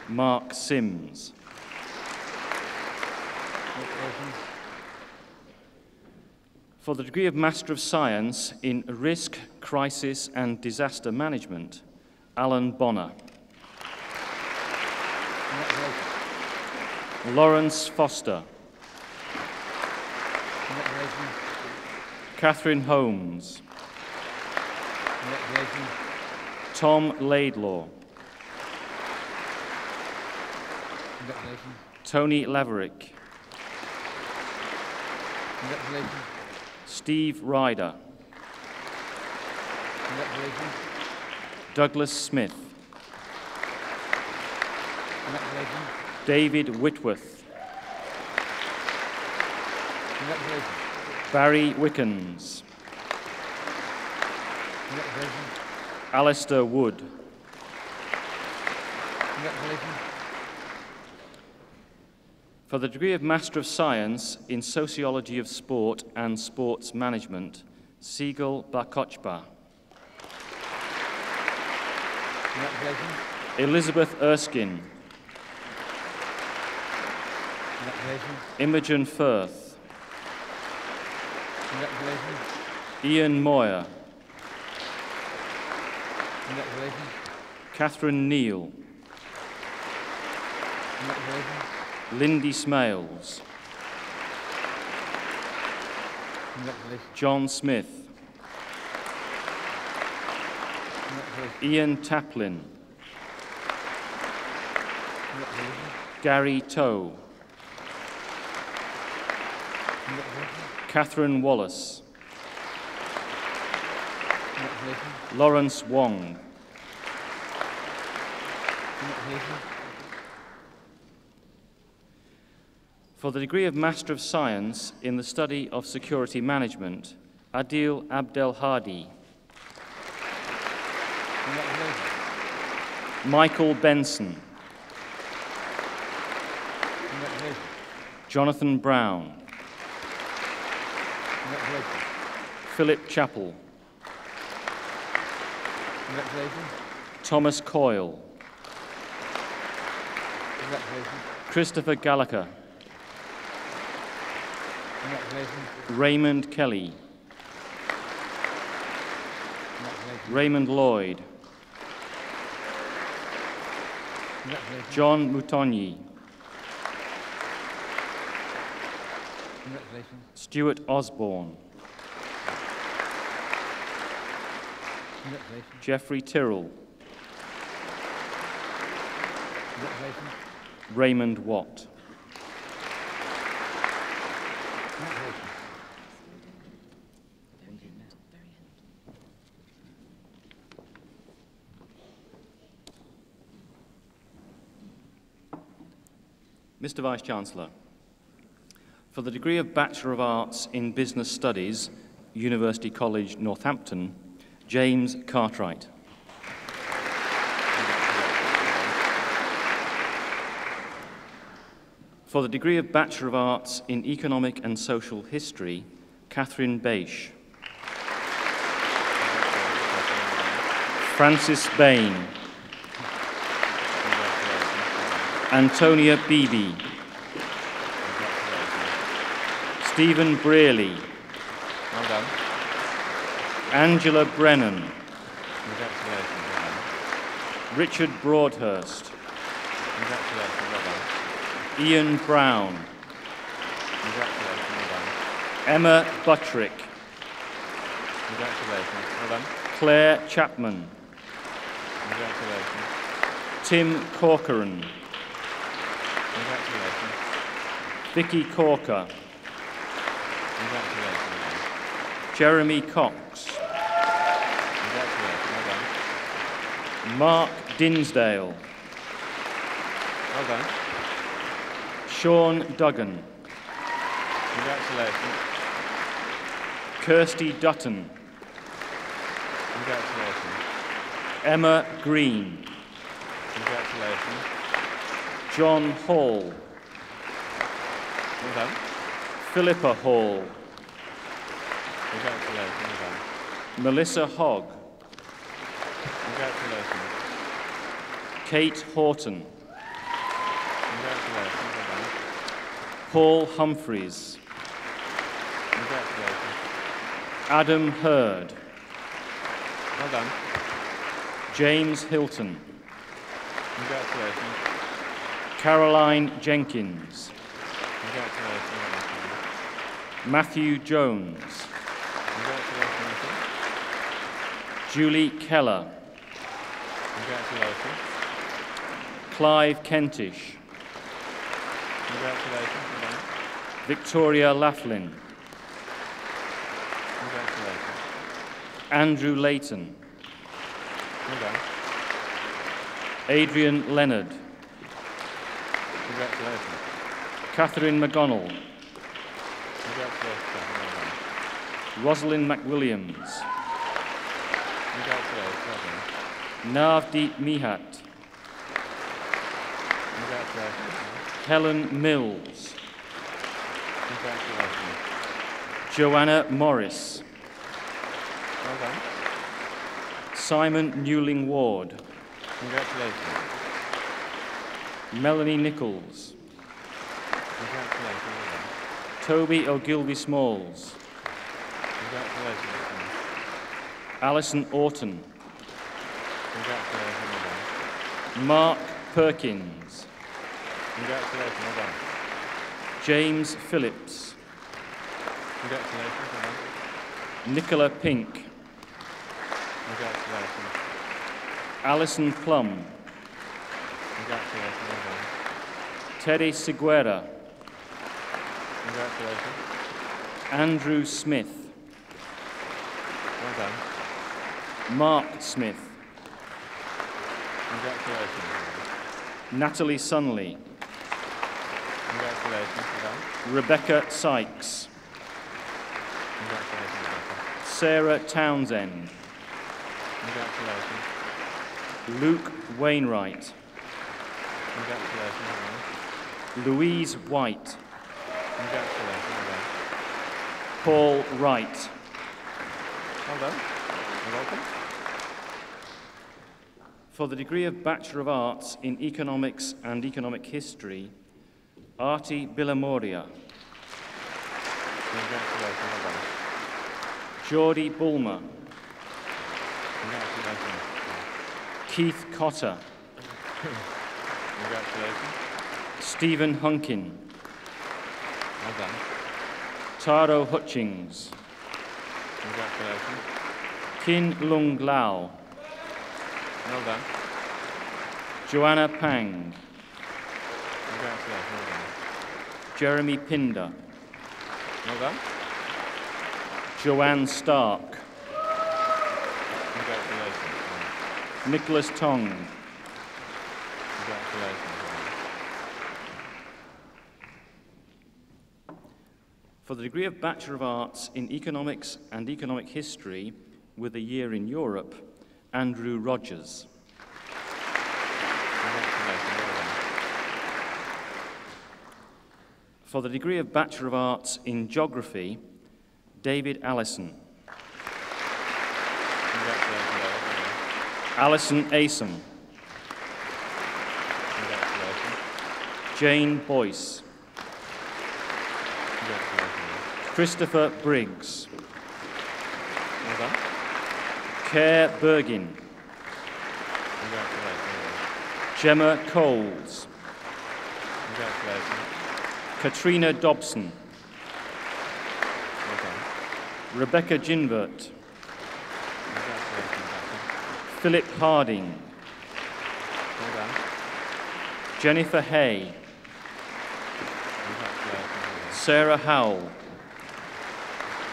Mark Sims. For the degree of Master of Science in Risk, Crisis and Disaster Management, Alan Bonner. Lawrence Foster. Catherine Holmes. Tom Laidlaw. Tony Laverick. Steve Ryder. Douglas Smith. David Whitworth. Barry Wickens. Alistair Wood. For the degree of Master of Science in Sociology of Sport and Sports Management, Sigal Bakochba. Elizabeth Erskine. Imogen Firth. Ian Moyer. Catherine Neal. Lindy Smales. John Smith. Ian Taplin. Gary Toe. Catherine Wallace. Lawrence Wong. For the degree of Master of Science in the Study of Security Management, Adil Abdelhadi. Michael Benson. Jonathan Brown. Philip Chappell. Thomas Coyle. Christopher Gallagher. Raymond Kelly. Raymond Lloyd. John Mutonyi. Stuart Osborne. Jeffrey Tyrrell. Raymond Watt. Mr. Vice-Chancellor, for the degree of Bachelor of Arts in Business Studies, University College, Northampton, James Cartwright. For the degree of Bachelor of Arts in Economic and Social History, Catherine Beisch. Francis Bain. Antonia Beebe. Stephen Brearley. Well done. Angela Brennan. Congratulations, well done. Richard Broadhurst. Congratulations, well done. Ian Brown. Congratulations, well done. Emma Buttrick. Congratulations, well done. Claire Chapman. Congratulations. Tim Corcoran. Congratulations. Vicky Corker. Congratulations, well done. Jeremy Cox. Congratulations, well done. Mark Dinsdale. Well done. Sean Duggan. Congratulations. Kirsty Dutton. Congratulations. Emma Green. Congratulations. John Hall. Well done. Philippa Hall. Congratulations, well done. Melissa Hogg. Congratulations. Kate Horton. Congratulations, well done. Paul Humphreys. Congratulations. Adam Hurd. Well done. James Hilton. Congratulations. Caroline Jenkins. Congratulations. Matthew Jones. Congratulations. Julie Keller. Congratulations. Clive Kentish. Congratulations. Well done. Victoria Laughlin. Congratulations. Andrew Layton. Well done. Adrian Leonard. Congratulations. Catherine McGonnell. Congratulations. Well done. Rosalind McWilliams. Congratulations. Well done. Navdeep Mihat. Congratulations. Helen Mills. Congratulations. Joanna Morris. Well done. Simon Newling Ward. Congratulations. Melanie Nichols. Congratulations. Well done. Toby Ogilvy Smalls. Congratulations. Well done. Alison Orton. Congratulations. Well done. Mark Perkins. Congratulations. Well done. James Phillips. Congratulations. Well done. Nicola Pink. Congratulations. Alison Plum. Congratulations. Well done. Teddy Seguera. Congratulations. Andrew Smith. Well done. Mark Smith. Congratulations. Natalie Sunley. Congratulations. Well done. Rebecca Sykes. Congratulations. Rebecca. Sarah Townsend. Congratulations. Luke Wainwright. Congratulations. Well done. Louise White. Congratulations. Well done. Paul Wright. Well done. You're welcome. For the degree of Bachelor of Arts in Economics and Economic History, Arti Bilamoria. Congratulations. Well done. Geordie Bulmer. Congratulations. Keith Cotter. Congratulations. Stephen Hunkin. Well done. Taro Hutchings. Congratulations. Kin Lung Lao. Well done. Joanna Pang. Congratulations. Well done. Jeremy Pinder. Well done. Joanne Stark. Congratulations. Nicholas Tong. Congratulations. For the degree of Bachelor of Arts in Economics and Economic History with a year in Europe, Andrew Rogers. Congratulations. Well done. For the degree of Bachelor of Arts in Geography, David Allison. Congratulations. Well done. Alison Asom. Congratulations. Jane Boyce. Congratulations. Christopher Briggs. Well done. Kerr Bergin. Congratulations. Gemma Coles. Congratulations. Katrina Dobson. Well done. Rebecca Ginvert. Congratulations. Philip Harding. Well done. Jennifer Hay. Congratulations. Sarah Howell.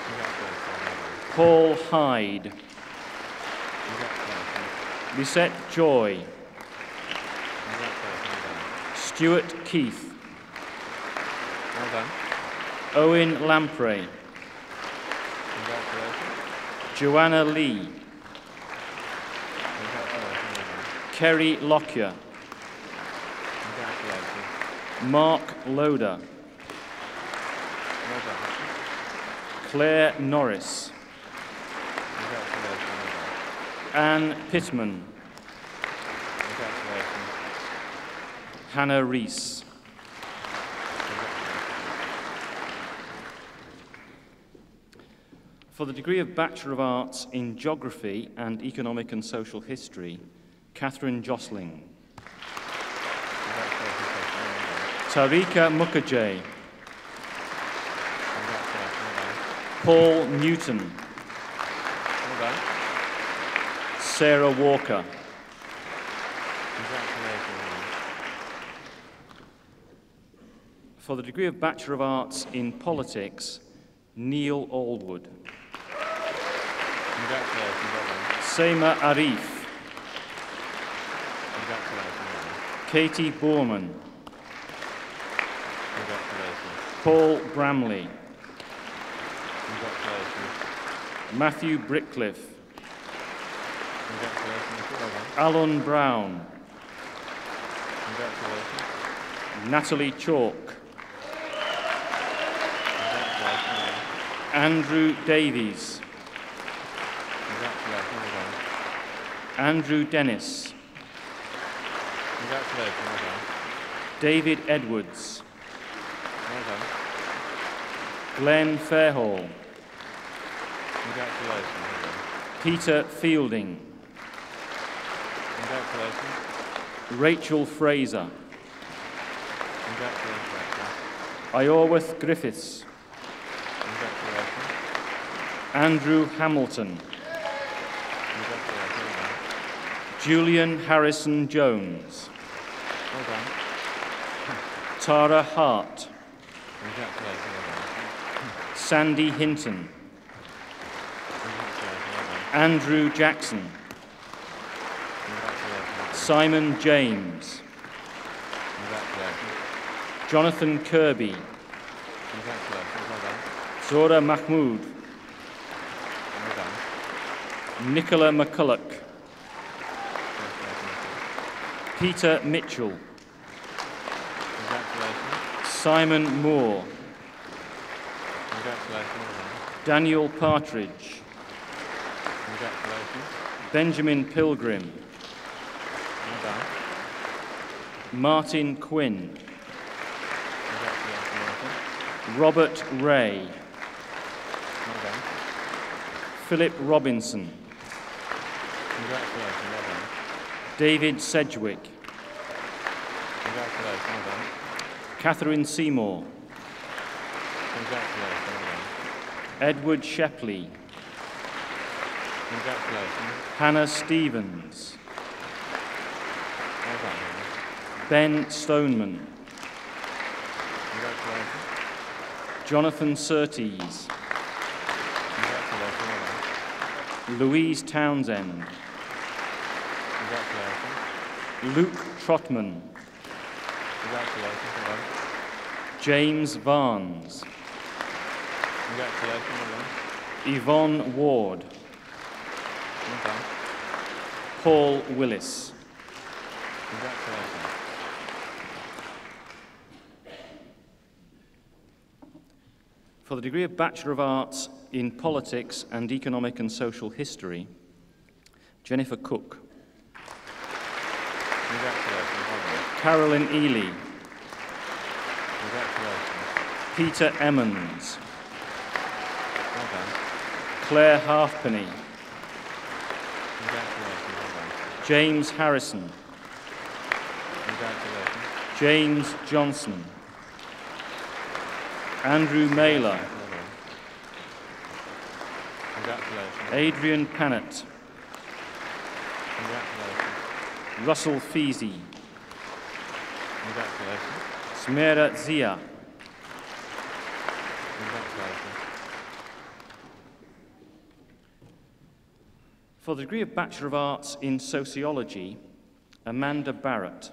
Congratulations. Paul Hyde. Congratulations. Lisette Joy. Congratulations. Stuart Keith. Well done. Owen Lamprey. Congratulations. Joanna Lee. Congratulations. Kerry Lockyer. Congratulations. Mark Loader. Well done. Claire Norris. Congratulations. Anne Pittman. Congratulations. Hannah Rees. For the degree of Bachelor of Arts in Geography and Economic and Social History, Catherine Josling. Tarika Mukherjee. Paul Newton. Sarah Walker. For the degree of Bachelor of Arts in Politics, Neil Aldwood. Seema Arif. Katie Borman. Paul Bramley. Matthew Brickcliffe. Alan Brown. Natalie Chalk. Andrew Davies. Andrew Dennis. David Edwards. Glenn Fairhall. Peter Fielding. Rachel Fraser. Iorwerth Griffiths. Andrew Hamilton. Julian Harrison Jones. Tara Hart. Sandy Hinton. Andrew Jackson. Simon James. Jonathan Kirby. Zora Mahmood. Nicola McCulloch. Peter Mitchell. Simon Moore. Daniel Partridge. Benjamin Pilgrim. Martin Quinn. Robert Ray. Philip Robinson. David Sedgwick. Catherine Seymour. Edward Shepley. Hannah Stevens. Ben Stoneman. Jonathan Surtees. Louise Townsend. Luke Trotman. James Varnes. Yvonne Ward. Paul Willis. For the degree of Bachelor of Arts in Politics and Economic and Social History, Jennifer Cook. Carolyn Ely. Peter Emmons. Claire Halfpenny. James Harrison. James Johnson. Andrew Mailer. Adrian Pannett. Russell Feasy. Smera Zia. For the degree of Bachelor of Arts in Sociology, Amanda Barrett.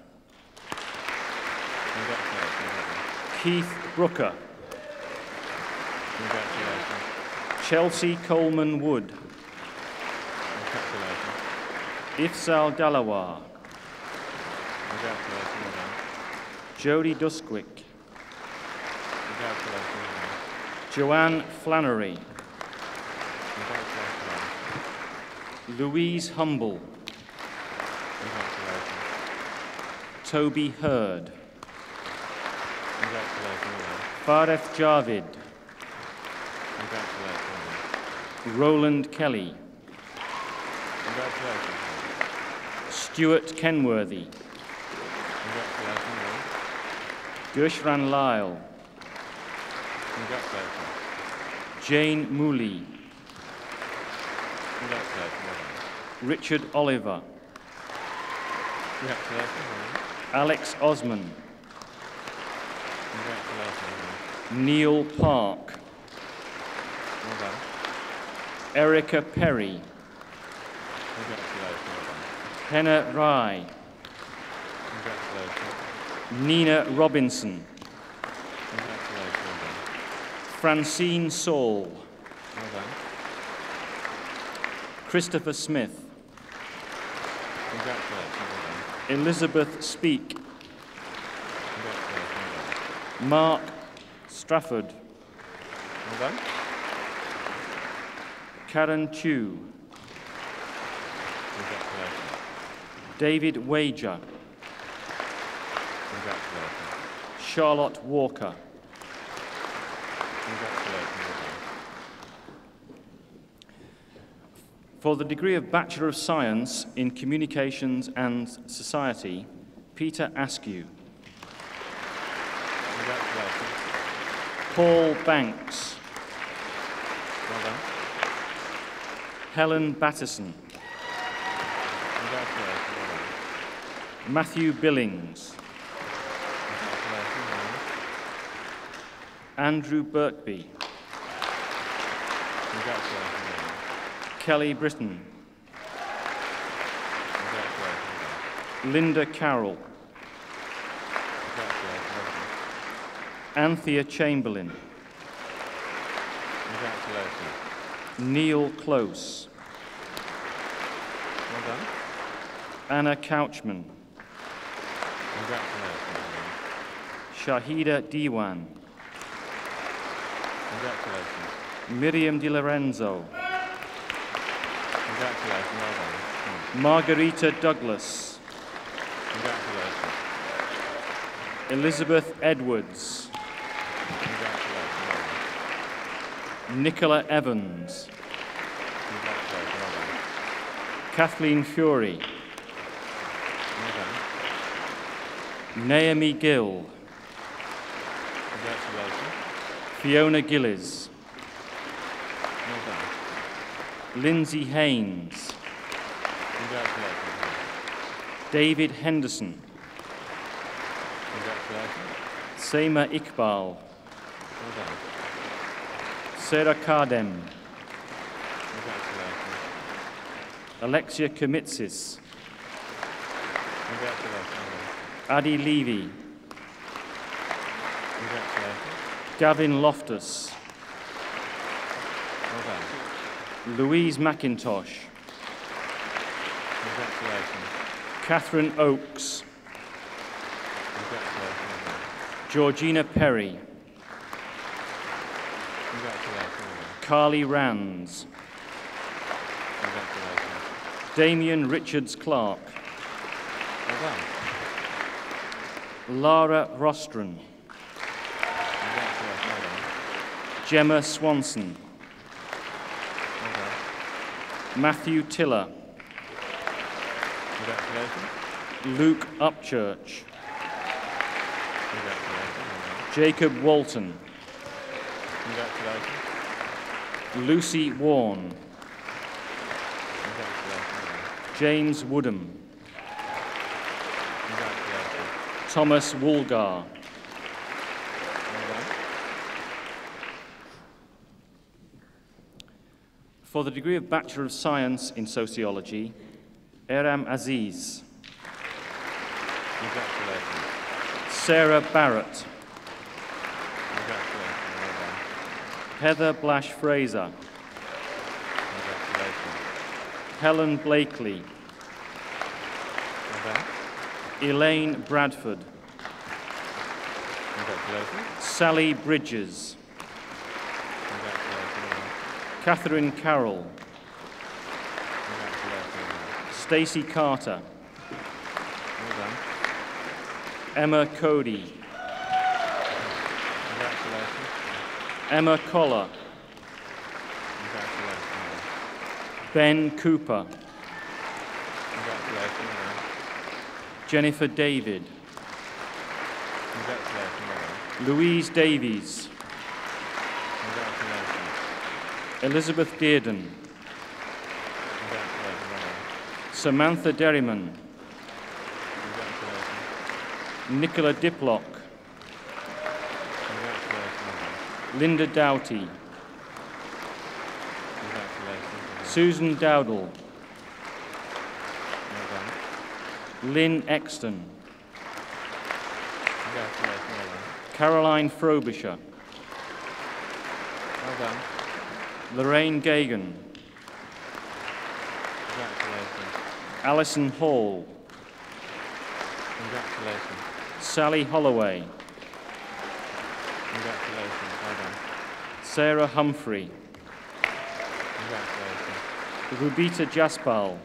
Keith Brooker. Chelsea Coleman Wood. Ifsal Dalawar. Jodie Dusquick. Joanne Flannery. Louise Humble. Toby Hurd. Faref Javid. Roland Kelly. Congratulations. Stuart Kenworthy. Congratulations. Gershran Lyle. Congratulations. Jane Mooley. Congratulations. Richard Oliver. Congratulations. Alex Osman. Congratulations. Neil Park. Well done. Erica Perry. Congratulations. Henna Rai. Congratulations. Nina Robinson. Congratulations. Francine Saul. Well done. Christopher Smith. Congratulations. Well done. Elizabeth Speak. Congratulations. Mark Strafford. Well done. Karen Chu. Congratulations. David Wager. Congratulations. Charlotte Walker. Congratulations. Well done. For the degree of Bachelor of Science in Communications and Society, Peter Askew. Congratulations. Paul Banks. Well done. Helen Battison. Congratulations. Well done. Matthew Billings. Congratulations. Well done. Andrew Birkby. Congratulations. Well done. Kelly Britton. Congratulations. Well done. Linda Carroll. Congratulations. Well done. Anthea Chamberlain. Congratulations. Neil Close. Well done. Anna Couchman. Congratulations. Well done. Shahida Diwan. Congratulations. Miriam Di Lorenzo. Congratulations. Well done. Margarita Douglas. Congratulations. Elizabeth Edwards. Congratulations. Well done. Nicola Evans. Congratulations. Well done. Kathleen Fury. Well done. Naomi Gill. Congratulations. Fiona Gillies. Well done. Lindsay Haynes. Congratulations. David Henderson. Congratulations. Seema Iqbal. Well done. Sarah Kardem. Congratulations. Alexia Komitsis. Congratulations. Well done. Adi Levy. Congratulations. Gavin Loftus. Well done. Louise McIntosh. Congratulations. Catherine Oakes. Congratulations. Well done. Georgina Perry. Congratulations. Well done. Carly Rands. Congratulations. Damien Richards Clark. Well done. Lara Rostron. Congratulations. Well done. Gemma Swanson. Well done. Matthew Tiller. Congratulations. Luke Upchurch. Congratulations. Well done. Jacob Walton. Congratulations. Lucy Warren. Congratulations. Well done. James Woodham. Congratulations. Thomas Woolgar. Well done. For the degree of Bachelor of Science in Sociology, Eram Aziz. Congratulations. Sarah Barrett. Congratulations. Well done. Heather Blash Fraser. Congratulations. Helen Blakely. Well done. Elaine Bradford. Congratulations. Sally Bridges. Congratulations. Well done. Catherine Carroll. Congratulations. Stacey Carter. Well done. Emma Cody. Congratulations. Emma Collar. Congratulations. Ben Cooper. Congratulations. Jennifer David. Congratulations. Louise Davies. Congratulations. Elizabeth Dearden. Congratulations. Samantha Derryman. Congratulations. Nicola Diplock. Congratulations. Linda Doughty. Congratulations. Susan Dowdall. Well done. Lynn Exton. Congratulations. Well done. Caroline Frobisher. Well done. Lorraine Gagan. Congratulations. Alison Hall. Congratulations. Sally Holloway. Congratulations. Well done. Sarah Humphrey. Congratulations. Rubita Jaspal.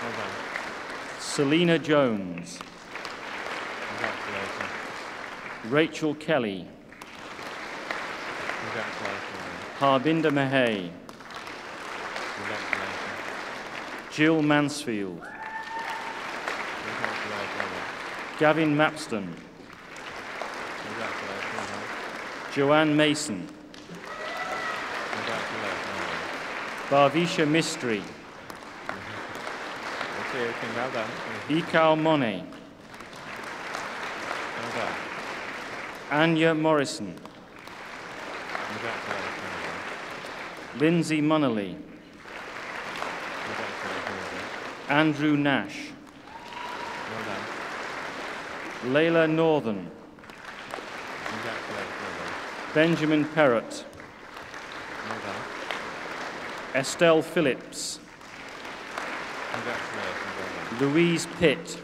Well done. Selena Jones. Congratulations. Rachel Kelly. Congratulations. Harbinder Mahay. Congratulations. Jill Mansfield. Congratulations. Gavin Mapston. Congratulations. Joanne Mason. Congratulations. Bhavisha Mistry. Okay, well done. Ikao Monet. Well done. Anya Morrison. Congratulations. Lindsay Munnelly. Congratulations. Andrew Nash. Well done. Layla Northern. Congratulations. Benjamin Perrott. Well done. Estelle Phillips. Congratulations. Well done. Louise Pitt.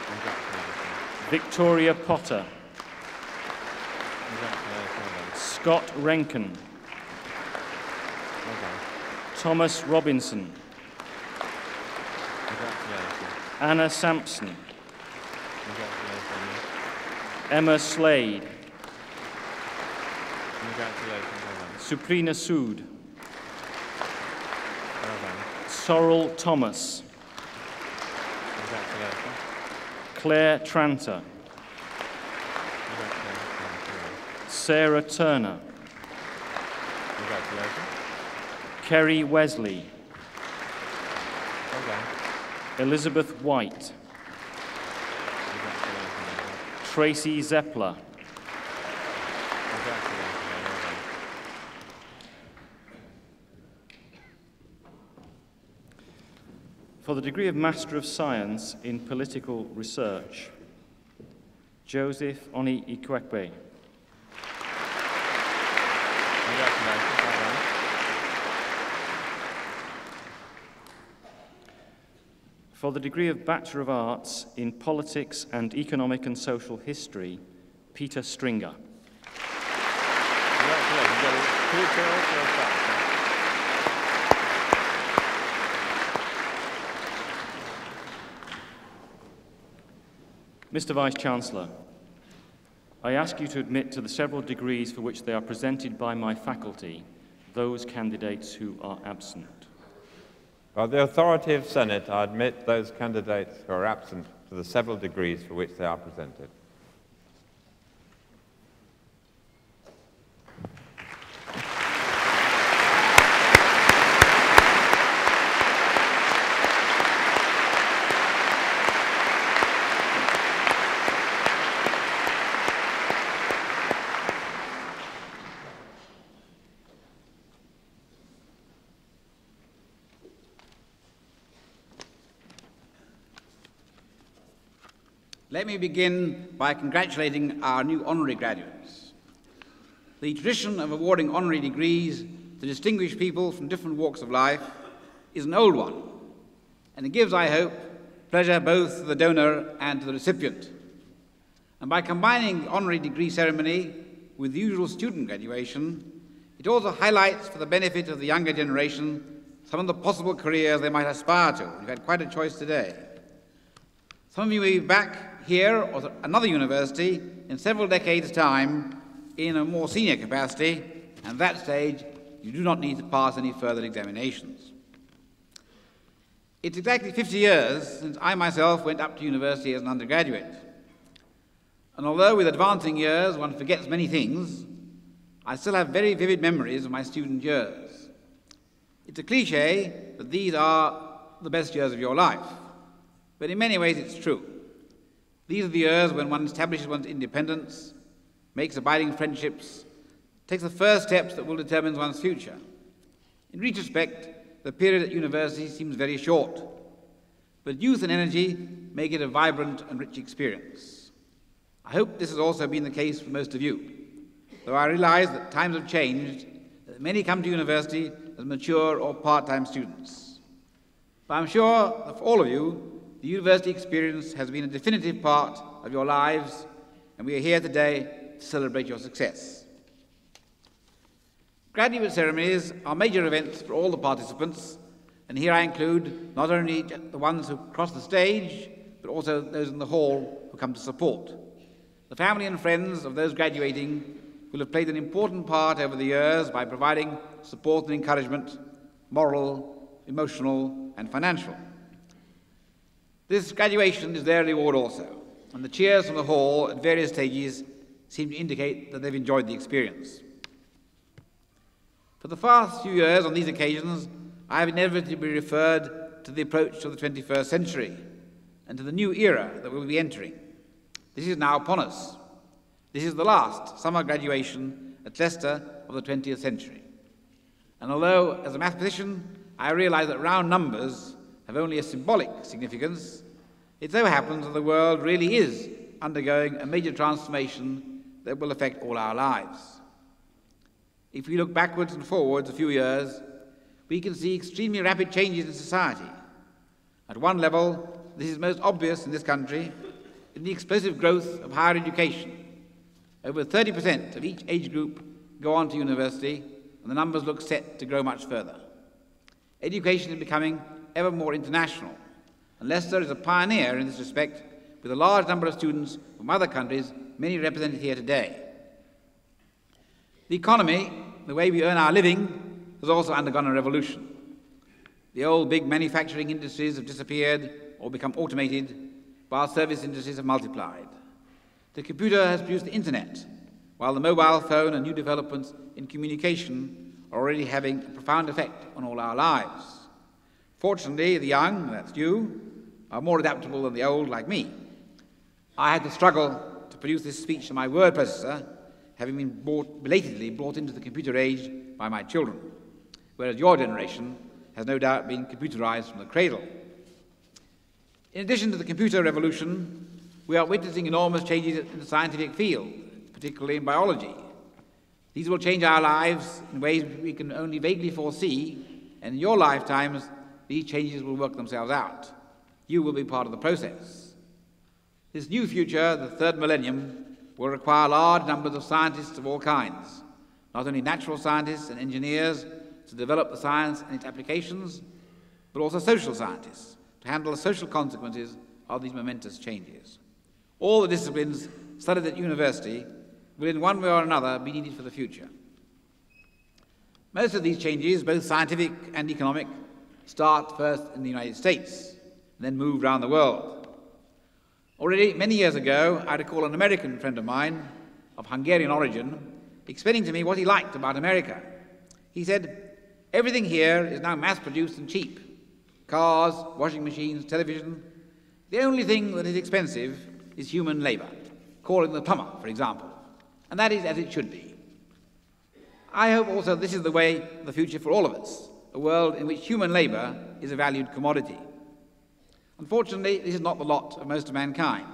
Congratulations. Victoria Potter. Congratulations. Well done. Scott Renken. Well done. Thomas Robinson. Congratulations. Anna Sampson. Congratulations. Emma Slade. Congratulations. Well done. Suprina Sood. Well done. Sorrel Thomas. Congratulations. Claire Tranter. Congratulations. Sarah Turner. Congratulations. Kerry Wesley. Well done. Elizabeth White. Congratulations. Tracy Zeppler. Congratulations. Well done. For the degree of Master of Science in Political Research, Joseph Oni Ikwekwe. Congratulations. Well done. For the degree of Bachelor of Arts in Politics and Economic and Social History, Peter Stringer. Congratulations. You got two girls or a son? Mr. Vice-Chancellor, I ask you to admit to the several degrees for which they are presented by my faculty those candidates who are absent. By the authority of Senate, I admit those candidates who are absent to the several degrees for which they are presented. Let me begin by congratulating our new honorary graduates. The tradition of awarding honorary degrees to distinguished people from different walks of life is an old one, and it gives, I hope, pleasure both to the donor and to the recipient. And by combining the honorary degree ceremony with the usual student graduation, it also highlights, for the benefit of the younger generation, some of the possible careers they might aspire to. We've had quite a choice today. Some of you may be back here or at another university in several decades' time in a more senior capacity, and at that stage you do not need to pass any further examinations. It's exactly 50 years since I myself went up to university as an undergraduate. And although with advancing years one forgets many things, I still have very vivid memories of my student years. It's a cliché that these are the best years of your life, but in many ways it's true. These are the years when one establishes one's independence, makes abiding friendships, takes the first steps that will determine one's future. In retrospect, the period at university seems very short, but youth and energy make it a vibrant and rich experience. I hope this has also been the case for most of you, though I realize that times have changed, that many come to university as mature or part-time students. But I'm sure that for all of you, the university experience has been a definitive part of your lives, and we are here today to celebrate your success. Graduate ceremonies are major events for all the participants, and here I include not only the ones who cross the stage, but also those in the hall who come to support. The family and friends of those graduating will have played an important part over the years by providing support and encouragement, moral, emotional, and financial. This graduation is their reward also, and the cheers from the hall at various stages seem to indicate that they've enjoyed the experience. For the past few years on these occasions, I have inevitably referred to the approach of the 21st century and to the new era that we'll be entering. This is now upon us. This is the last summer graduation at Leicester of the 20th century. And although, as a mathematician, I realize that round numbers have only a symbolic significance, it so happens that the world really is undergoing a major transformation that will affect all our lives. If we look backwards and forwards a few years, we can see extremely rapid changes in society. At one level, this is most obvious in this country in the explosive growth of higher education. Over 30% of each age group go on to university, and the numbers look set to grow much further. Education is becoming ever more international, and Leicester is a pioneer in this respect, with a large number of students from other countries, many represented here today. The economy, the way we earn our living, has also undergone a revolution. The old big manufacturing industries have disappeared or become automated, while service industries have multiplied. The computer has produced the internet, while the mobile phone and new developments in communication are already having a profound effect on all our lives. Fortunately, the young, that's you, are more adaptable than the old, like me. I had to struggle to produce this speech on my word processor, having been belatedly brought into the computer age by my children, whereas your generation has no doubt been computerized from the cradle. In addition to the computer revolution, we are witnessing enormous changes in the scientific field, particularly in biology. These will change our lives in ways we can only vaguely foresee, and in your lifetimes, these changes will work themselves out. You will be part of the process. This new future, the third millennium, will require large numbers of scientists of all kinds, not only natural scientists and engineers to develop the science and its applications, but also social scientists to handle the social consequences of these momentous changes. All the disciplines studied at university will in one way or another be needed for the future. Most of these changes, both scientific and economic, start first in the United States and then move around the world. Already many years ago, I recall an American friend of mine of Hungarian origin explaining to me what he liked about America. He said, "Everything here is now mass-produced and cheap. Cars, washing machines, television. The only thing that is expensive is human labor, calling the plumber, for example. And that is as it should be." I hope also this is the way of the future for all of us, a world in which human labor is a valued commodity. Unfortunately, this is not the lot of most of mankind,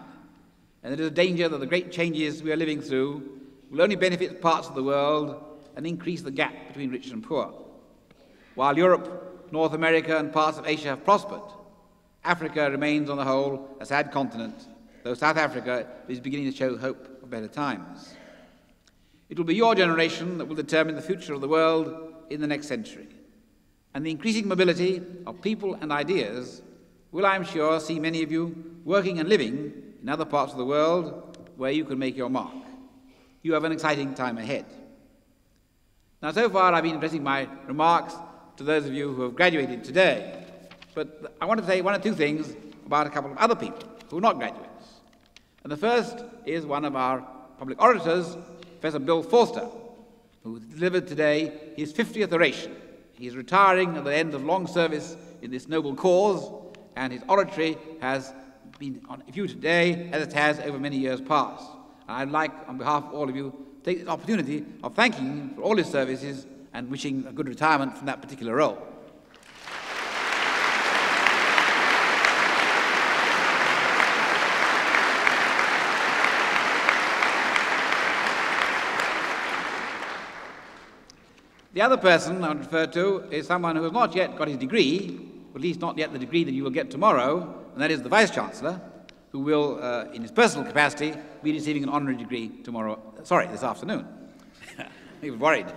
and there is a danger that the great changes we are living through will only benefit parts of the world and increase the gap between rich and poor. While Europe, North America, and parts of Asia have prospered, Africa remains on the whole a sad continent, though South Africa is beginning to show hope of better times. It will be your generation that will determine the future of the world in the next century, and the increasing mobility of people and ideas will, I am sure, see many of you working and living in other parts of the world where you can make your mark. You have an exciting time ahead. Now, so far I've been addressing my remarks to those of you who have graduated today, but I want to say one or two things about a couple of other people who are not graduates. And the first is one of our public orators, Professor Bill Forster, who delivered today his 50th oration. He's retiring at the end of long service in this noble cause, and his oratory has been on view today as it has over many years past. And I'd like, on behalf of all of you, to take this opportunity of thanking him for all his services and wishing a good retirement from that particular role. The other person I would refer to is someone who has not yet got his degree, or at least not yet the degree that you will get tomorrow, and that is the Vice-Chancellor, who will, in his personal capacity, be receiving an honorary degree this afternoon. He was worried.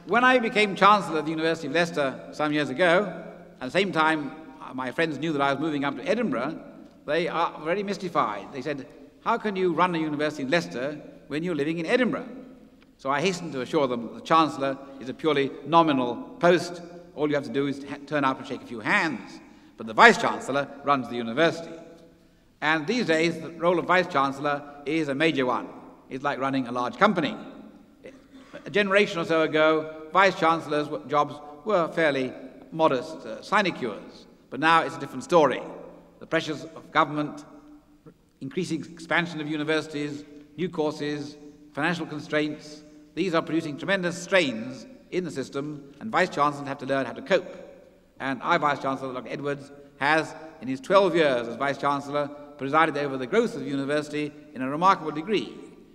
When I became Chancellor of the University of Leicester some years ago, at the same time my friends knew that I was moving up to Edinburgh, they are very mystified. They said, "How can you run a university in Leicester when you're living in Edinburgh?" So I hastened to assure them that the Chancellor is a purely nominal post. All you have to do is turn up and shake a few hands. But the Vice-Chancellor runs the university. And these days, the role of Vice-Chancellor is a major one. It's like running a large company. A generation or so ago, Vice-Chancellors' jobs were fairly modest sinecures. But now it's a different story. The pressures of government, increasing expansion of universities, new courses, financial constraints, these are producing tremendous strains in the system, and Vice-Chancellors have to learn how to cope. And our Vice-Chancellor, Dr. Edwards, has, in his 12 years as Vice-Chancellor, presided over the growth of the university in a remarkable degree.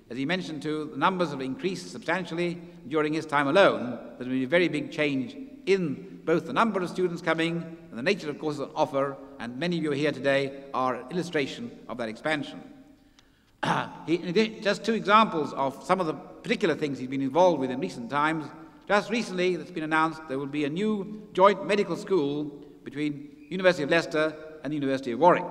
As he mentioned too, the numbers have increased substantially during his time alone. There's been a very big change in both the number of students coming and the nature of courses on offer, and many of you here today are an illustration of that expansion. Just two examples of some of the particular things he's been involved with in recent times. Just recently, it's been announced there will be a new joint medical school between University of Leicester and the University of Warwick.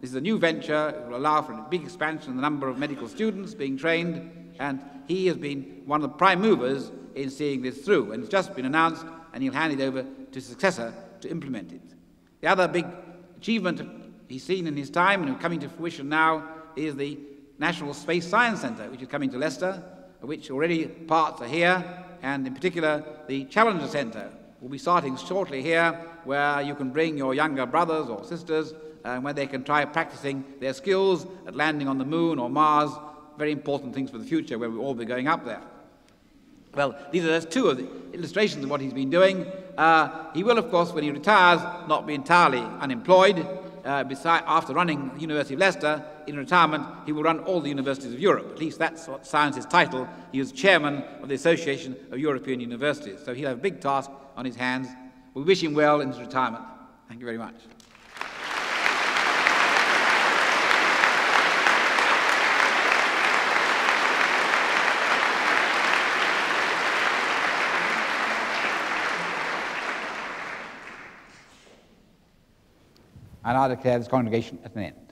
This is a new venture. It will allow for a big expansion in the number of medical students being trained, and he has been one of the prime movers in seeing this through. And it's just been announced, and he'll hand it over to his successor to implement it. The other big achievement he's seen in his time and coming to fruition now is the National Space Science Centre, which is coming to Leicester, of which already parts are here, and in particular the Challenger Centre will be starting shortly here, where you can bring your younger brothers or sisters where they can try practicing their skills at landing on the moon or Mars, very important things for the future where we'll all be going up there. Well, these are just two of the illustrations of what he's been doing. He will, of course, when he retires, not be entirely unemployed. After running the University of Leicester, in retirement, he will run all the universities of Europe. At least that's what sounds his title. He is chairman of the Association of European Universities. So he'll have a big task on his hands. We wish him well in his retirement. Thank you very much. I now declare this congregation at an end.